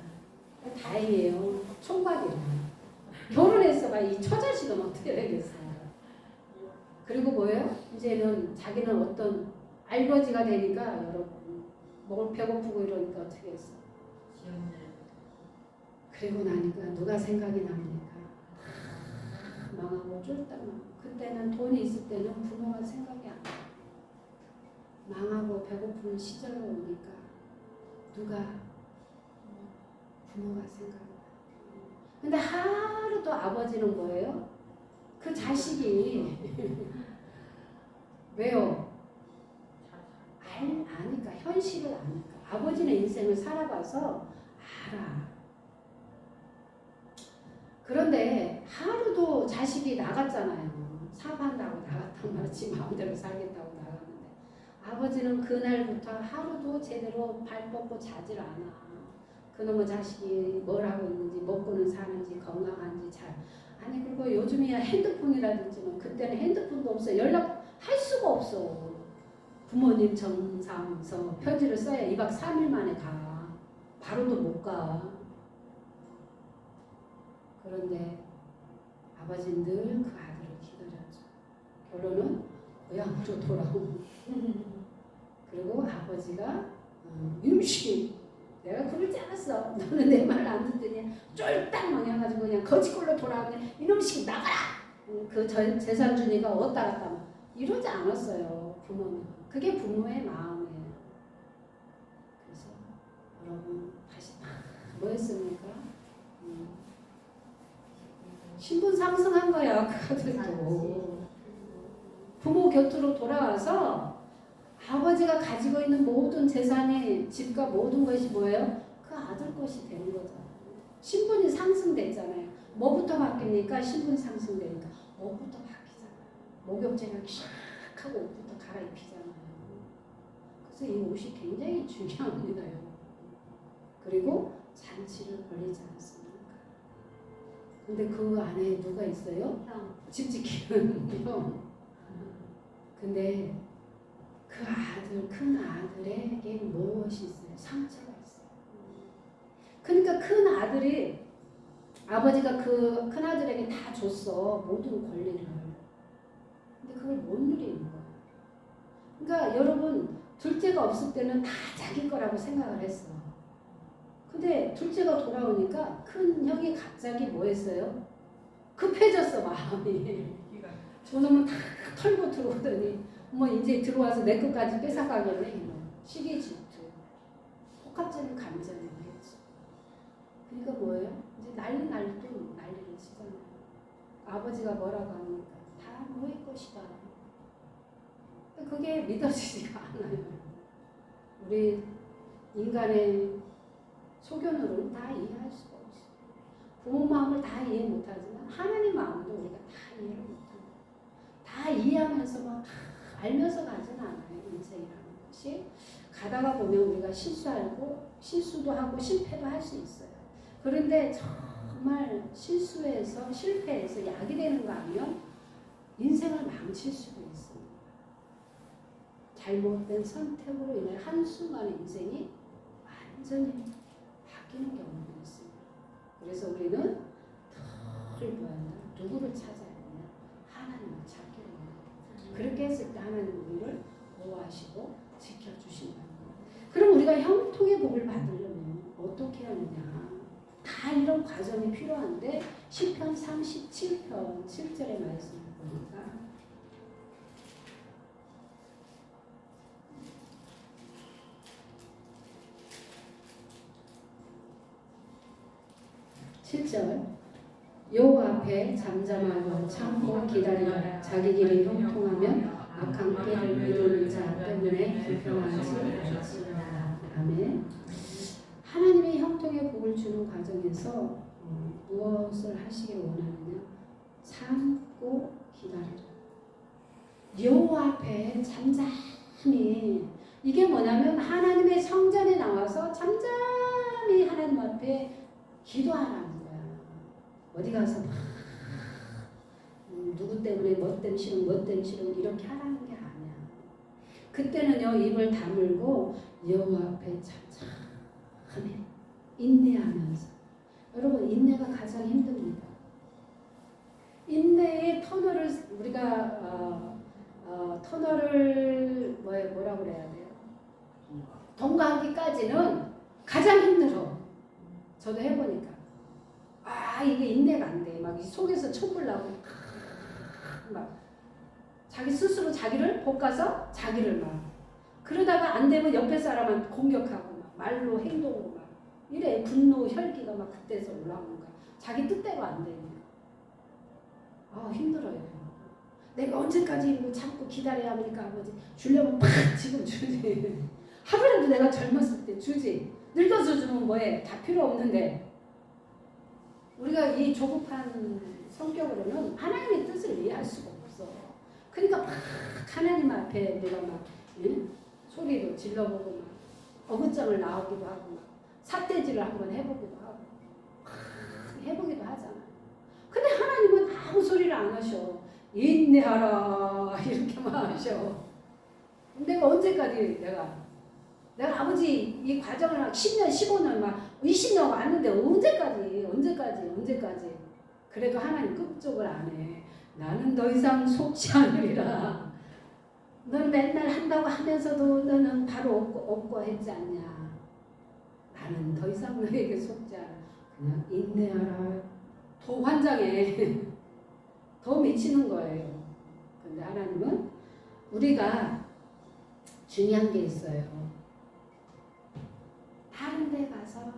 다행이에요. 총각이라. 결혼했어가 이 처자식은 어떻게 되겠어요? 그리고 뭐예요? 이제는 자기는 어떤 알거지가 되니까 여러분 먹을 배고프고 이러니까 어떻게 했어? 그리고 나니까 누가 생각이 납니까? 망하고 쫄딱 망하고. 그때는 돈이 있을 때는 부모가 생각이 안 나. 망하고 배고픈 시절로 오니까 누가 부모가 생각이 나. 근데 하루도 아버지는 뭐예요? 그 자식이 왜요? 아니까 현실을 아니까 아버지는 인생을 살아봐서 알아. 그런데 하루도 자식이 나갔잖아요. 사업한다고 나갔단 말이지 마음대로 살겠다고 나갔는데 아버지는 그날부터 하루도 제대로 발 뻗고 자질 않아. 그놈의 자식이 뭘 하고 있는지 먹고는 사는지 건강한지 잘 아니 그리고 요즘이야 핸드폰이라든지 그때는 핸드폰도 없어 연락할 수가 없어. 부모님 정상서 편지를 써야 2박 3일 만에 가. 바로도 못 가. 그런데 아버지는 늘 그 아들을 기다렸죠. 결론은 고향으로 돌아오고 그리고 아버지가 임시 내가 그러지 않았어. 너는 내 말 안 듣더니 쫄딱 망해가지고 그냥 거지꼴로 돌아오네. 이놈식 나가라. 그 재산준이가 왔다 갔다 이러지 않았어요. 부모는. 그게 부모의 마음이에요. 그래서 여러분 다시 뭐 했습니까? 신분 상승한 거야. 그 아들도. 부모 곁으로 돌아와서 아버지가 가지고 있는 모든 재산이 집과 모든 것이 뭐예요? 그 아들 것이 되는 거잖아요. 신분이 상승됐잖아요. 뭐부터 바뀝니까? 신분 상승되니까 옷부터 바뀌잖아요. 목욕제가 샥 하고 옷부터 갈아입히잖아요. 그래서 이 옷이 굉장히 중요합니다. 그리고 잔치를 벌리지 않습니까? 근데 그 안에 누가 있어요? 집 지키는 형. 근데 그 아들, 큰 아들에게 무엇이 있어요? 상처가 있어요. 그러니까 큰 아들이 아버지가 그 큰 아들에게 다 줬어. 모든 권리를. 근데 그걸 못 누리는 거예요. 그러니까 여러분 둘째가 없을 때는 다 자기 거라고 생각을 했어. 근데 둘째가 돌아오니까 큰 형이 갑자기 뭐 했어요? 급해졌어 마음이. 저놈은 다 털고 들어오더니 뭐 이제 들어와서 내 것까지 뺏어가겠네. 시기 질투. 복합적인 감정이 있지. 그러니까 뭐예요? 이제 난리도 난리를 치잖아요. 아버지가 뭐라고 합니까? 다 너의 것이다. 그게 믿어지지가 않아요. 우리 인간의 소견으로는 다 이해할 수가 없어요. 부모 마음을 다 이해 못하지만 하나님 마음도 우리가 다 이해를 못합니다. 다 이해하면서 막 알면서 가지는 않아요. 인생이라는 것이. 가다가 보면 우리가 실수도 하고 실패도 할 수 있어요. 그런데 정말 실수해서 실패해서 약이 되는 거 아니면 인생을 망칠 수도 있습니다. 잘못된 선택으로 인해 한순간에 인생이 완전히 바뀌는 경우가 있습니다. 그래서 우리는 더 누구를 찾아야 되냐? 하나님을 찾게 됩니다. 그렇게 했을 때 하나님 우리를 보호하시고 지켜주신다는 거예요. 그럼 우리가 형통의 복을 받으려면 어떻게 하느냐? 다 이런 과정이 필요한데 시편 37편 7절의 말씀을 보니까 7절 여호와 앞에 잠잠하고 참고 기다리라. 자기 길이 형통하면 악한 길을 미루는 자 때문에 불평하지 말지어다. 아멘. 하나님의 형통의 복을 주는 과정에서 무엇을 하시길 원하느냐? 참고 기다리라. 여호와 앞에 잠잠히. 이게 뭐냐면 하나님의 성전에 나와서 잠잠히 하나님 앞에 기도하라는 거야. 어디 가서 막 누구 때문에 뭐 때문에 싫은 이렇게 하라는 게 아니야. 그때는요 입을 다물고 여호와 앞에 잠잠히 인내하면서. 여러분 인내가 가장 힘듭니다. 인내의 터널을 우리가 터널을 뭐라고 그래야 돼요? 통과하기까지는 가장 힘들어. 저도 해보니까 이게 인내가 안 돼. 막 속에서 촛불 나고 막 자기 스스로 자기를 볶아서 자기를 막 그러다가 안 되면 옆에 사람한테 공격하고 막 말로 행동으로 막 이래 분노 혈기가 막 그때서 올라오는 거야. 자기 뜻대로 안 되니까. 힘들어요. 내가 언제까지 뭐 참고 기다려야 합니까? 아버지 주려면 팍 지금 주지. 하루라도 내가 젊었을 때 주지. 늙어서 주면 뭐해? 다 필요 없는데. 우리가 이 조급한 성격으로는 하나님의 뜻을 이해할 수가 없어. 그러니까 막 하나님 앞에 내가 막 소리도 질러보고 막 어긋장을 나오기도 하고 막 삿대질을 한번 해보기도 하고 해보기도 하잖아. 근데 하나님은 아무 소리를 안 하셔. 인내하라 이렇게만 하셔. 내가 언제까지 내가 아버지 이 과정을 10년 15년 막 20년 왔는데 언제까지 그래도 하나님 끝쪽을 안 해. 나는 더 이상 속지 않으리라. 너는 맨날 한다고 하면서도 너는 바로 없고 했지 않냐. 나는 더 이상 너에게 속지 않아. 그냥 인내하라. 더 환장해. 더 미치는 거예요. 근데 하나님은 우리가 중요한 게 있어요. 다른 데 가서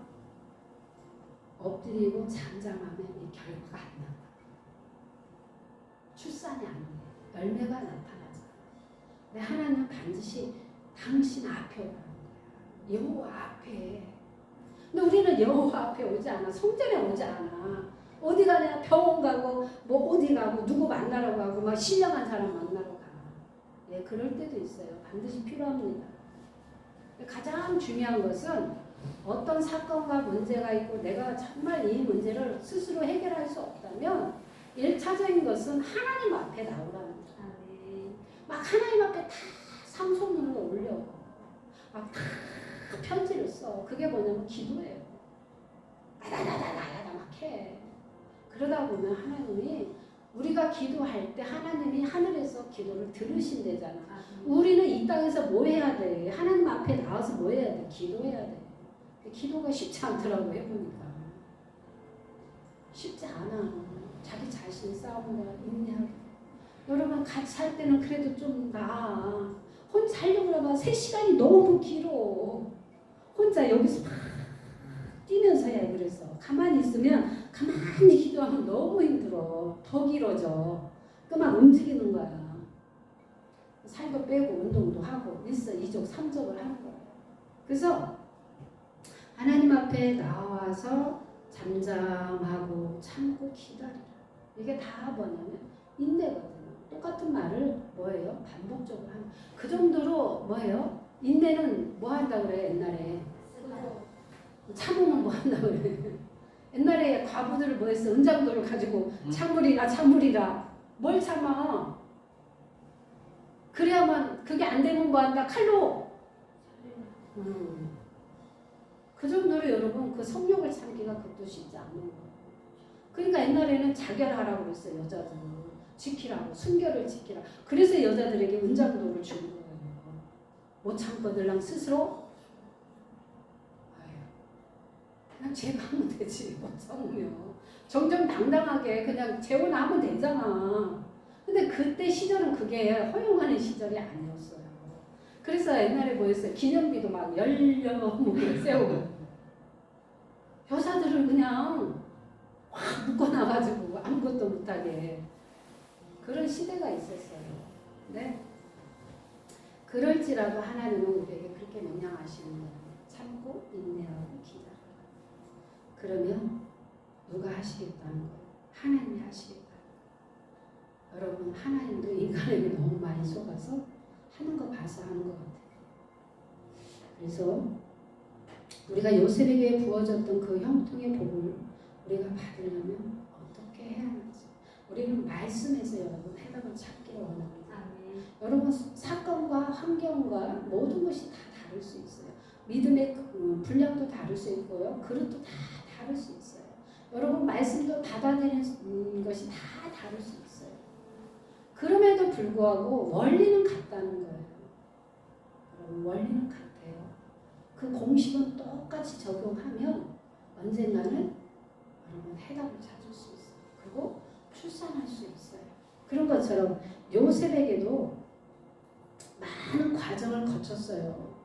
엎드리고 잠잠하면 이 결과가 안 나와. 출산이 안 돼. 열매가 나타나지. 근데 하나님은 반드시 당신 앞에 오라는 거야. 여호와 앞에. 근데 우리는 여호와 앞에 오지 않아. 성전에 오지 않아. 어디 가냐? 병원 가고 뭐 어디 가고 누구 만나러 가고 막 신령한 사람 만나러 가. 예, 그럴 때도 있어요. 반드시 필요합니다. 가장 중요한 것은 어떤 사건과 문제가 있고 내가 정말 이 문제를 스스로 해결할 수 없다면 1차적인 것은 하나님 앞에 나오라는 거예요. 막 하나님 앞에 다 상소문을 올려. 막 다 편지를 써. 그게 뭐냐면 기도예요. 나다다다다다 막 해. 그러다 보면 하나님이 우리가 기도할 때 하나님이 하늘에서 기도를 들으신대잖아. 우리는 이 땅에서 뭐 해야 돼? 하나님 앞에 나와서 뭐 해야 돼? 기도해야 돼. 기도가 쉽지 않더라고 해보니까. 쉽지 않아. 자기 자신 싸움과 인내하고. 여러분 같이 살 때는 그래도 좀 나아. 혼자 하려고 하면 3시간이 너무 길어. 혼자 여기서 막 뛰면서 해. 그래서 가만히 있으면 가만히 기도하면 너무 힘들어. 더 길어져. 그만 움직이는 거야. 살도 빼고 운동도 하고 일석이조 3적을 하는 거야. 그래서 하나님 앞에 나와서 잠잠하고 참고 기다리라. 이게 다 뭐냐면 인내거든요. 똑같은 말을 뭐예요? 반복적으로 하는. 그 정도로 뭐예요? 인내는 뭐 한다 그래 옛날에? 참으면 뭐 한다 그래? 옛날에 과부들을 뭐 했어? 은장도를 가지고 참으리라. 뭘 참아? 그래야만 그게 안 되면 뭐 한다? 칼로. 그 정도로 여러분 그 성욕을 참기가 그것도 쉽지 않은 거예요. 그러니까 옛날에는 자결하라고 그랬어요. 여자들은 지키라고 순결을 지키라. 그래서 여자들에게 은장도를 주는 거예요. 못 참거들랑 스스로 그냥 제가 하면 되지. 못 참으면 정정당당하게 그냥 재혼을 하면 되잖아. 근데 그때 시절은 그게 허용하는 시절이 아니었어요. 그래서 옛날에 뭐였어요? 기념비도 막 열려목을 세우고 여자들을 그냥 확 묶어놔가지고 아무것도 못하게 그런 시대가 있었어요. 네? 그럴지라도 하나님은 우리에게 그렇게 명령하시는 거예요. 참고 인내하고 기다려. 그러면 누가 하시겠다는 거예요? 하나님이 하시겠다. 여러분 하나님도 인간에게 너무 많이 속아서 하는 거 봐서 하는 것 같아요. 그래서 우리가 요셉에게 부어졌던 그 형통의 복을 우리가 받으려면 어떻게 해야 하는지 우리는 말씀에서 여러분 해답을 찾기를 원합니다. 여러분 사건과 환경과 모든 것이 다 다를 수 있어요. 믿음의 분량도 다를 수 있고요. 그릇도 다 다를 수 있어요. 여러분 말씀도 받아들이는 것이 다 다를 수 있어요. 그럼에도 불구하고 원리는 같다는 거예요. 여러분 원리는 같아요. 그 공식은 똑같이 적용하면 언젠가는 여러분 해답을 찾을 수 있어요. 그리고 출산할 수 있어요. 그런 것처럼 요셉에게도 많은 과정을 거쳤어요.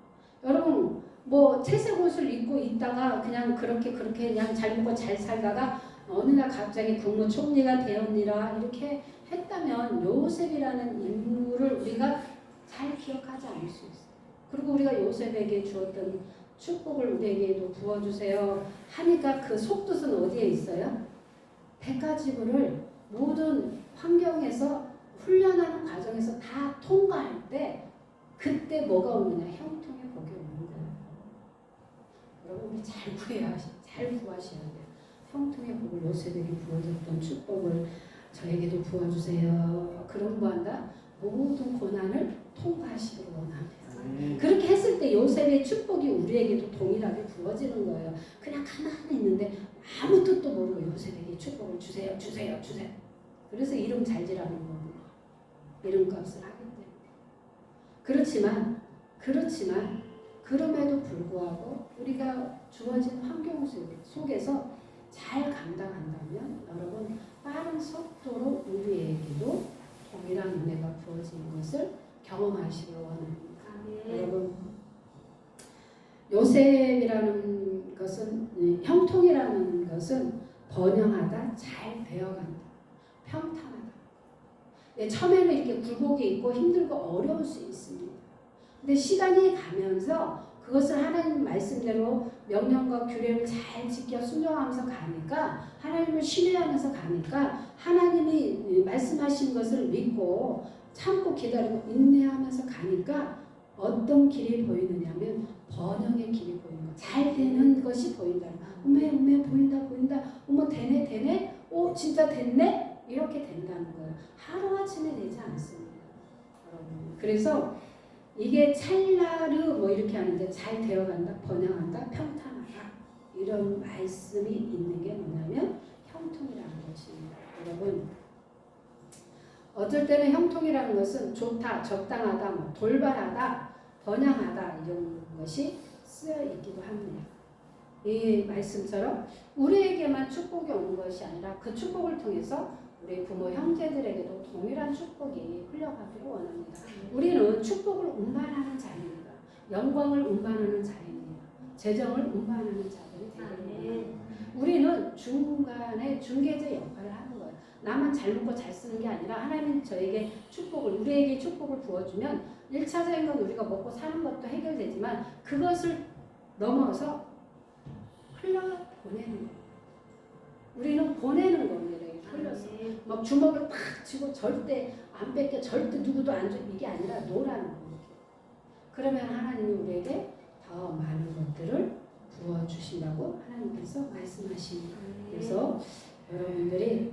여러분 뭐 채색 옷을 입고 있다가 그냥 그렇게 그냥 잘 먹고 잘 살다가 어느 날 갑자기 국무총리가 되었니라 이렇게 했다면 요셉이라는 인물을 우리가 잘 기억하지 않을 수 있어요. 그리고 우리가 요셉에게 주었던 축복을 우리에게도 부어주세요 하니까 그 속뜻은 어디에 있어요? 100가지를 모든 환경에서 훈련하는 과정에서 다 통과할 때 그때 뭐가 오느냐? 형통의 복이 오는 거예요. 여러분 우리 잘 구하셔야 돼요. 형통의 복을 요셉에게 부어줬던 축복을 저에게도 부어주세요. 그런 거한다. 모든 고난을 통과하시기를 원합니다. 그렇게 했을 때 요셉의 축복이 우리에게도 동일하게 부어지는 거예요. 그냥 가만히 있는데 아무 뜻도 모르고 요셉에게 축복을 주세요. 그래서 이름 잘 지라는 겁니다. 이름값을 하기 때문에. 그렇지만 그럼에도 불구하고 우리가 주어진 환경 속에서 잘 감당한다면 여러분 빠른 속도로 우리에게도 동일한 은혜가 부어지는 것을 경험하시길 원합니다. 여러분 요셉이라는 것은 형통이라는 것은 번영하다, 잘 되어간다, 평탄하다. 처음에는 이렇게 굴곡이 있고 힘들고 어려울 수 있습니다. 근데 시간이 가면서 그것을 하나님 말씀대로 명령과 규례를 잘 지켜 순종하면서 가니까 하나님을 신뢰하면서 가니까 하나님이 말씀하신 것을 믿고 참고 기다리고 인내하면서 가니까 어떤 길이 보이느냐면 번영의 길이 보이는 거예요. 잘 되는 것이 보인다. 어메 보인다. 어머 되네. 오 진짜 됐네. 이렇게 된다는 거예요. 하루아침에 되지 않습니다. 여러분. 그래서 이게 찰나르 뭐 이렇게 하는데 잘 되어간다, 번영한다, 평탄하다 이런 말씀이 있는 게 뭐냐면 형통이라는 것입니다. 여러분 어떨 때는 형통이라는 것은 좋다, 적당하다, 뭐 돌발하다, 번영하다 이런 것이 쓰여 있기도 합니다. 이 말씀처럼 우리에게만 축복이 오는 것이 아니라 그 축복을 통해서 우리 부모 형제들에게도 동일한 축복이 흘러가기를 원합니다. 우리는 축복을 운반하는 자입니다. 영광을 운반하는 자입니다. 재정을 운반하는 자들이 되기를 원합니다. 우리는 중간에 중개자 역할을 하는 거예요. 나만 잘 먹고 잘 쓰는 게 아니라 하나님 저에게 우리에게 축복을 부어주면 1차적인 건 우리가 먹고 사는 것도 해결되지만 그것을 넘어서 흘러보내는 거예요. 우리는 보내는 겁니다. 흘려서 막 주먹을 팍 쥐고 절대 안 뺏겨, 절대 누구도 안 줘, 이게 아니라 노라는 겁니다. 그러면 하나님이 우리에게 더 많은 것들을 부어주신다고 하나님께서 말씀하십니다. 그래서 여러분들이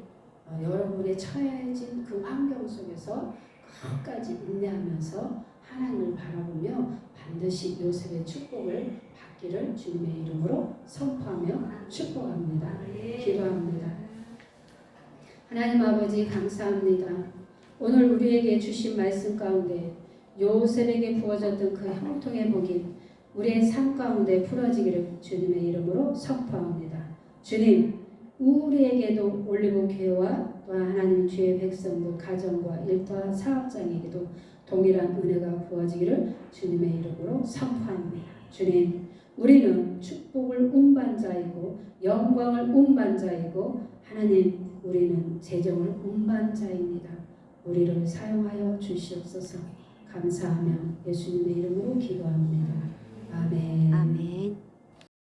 여러분의 처해진 그 환경 속에서 끝까지 인내하면서 하나님을 바라보며 반드시 요셉의 축복을 받기를 주님의 이름으로 선포하며 축복합니다. 기도합니다. 하나님 아버지 감사합니다. 오늘 우리에게 주신 말씀 가운데 요셉에게 부어졌던 그 형통의 복이 우리의 삶 가운데 풀어지기를 주님의 이름으로 선포합니다. 주님, 우리에게도 올리브 교회와 또한 하나님 주의 백성들 가정과 일터와 사업장에게도 동일한 은혜가 부어지기를 주님의 이름으로 선포합니다. 주님, 우리는 축복을 운반자이고 영광을 운반자이고 하나님 우리는 재정을 운반자입니다. 우리를 사용하여 주시옵소서. 감사하며 예수님의 이름으로 기도합니다. 아멘.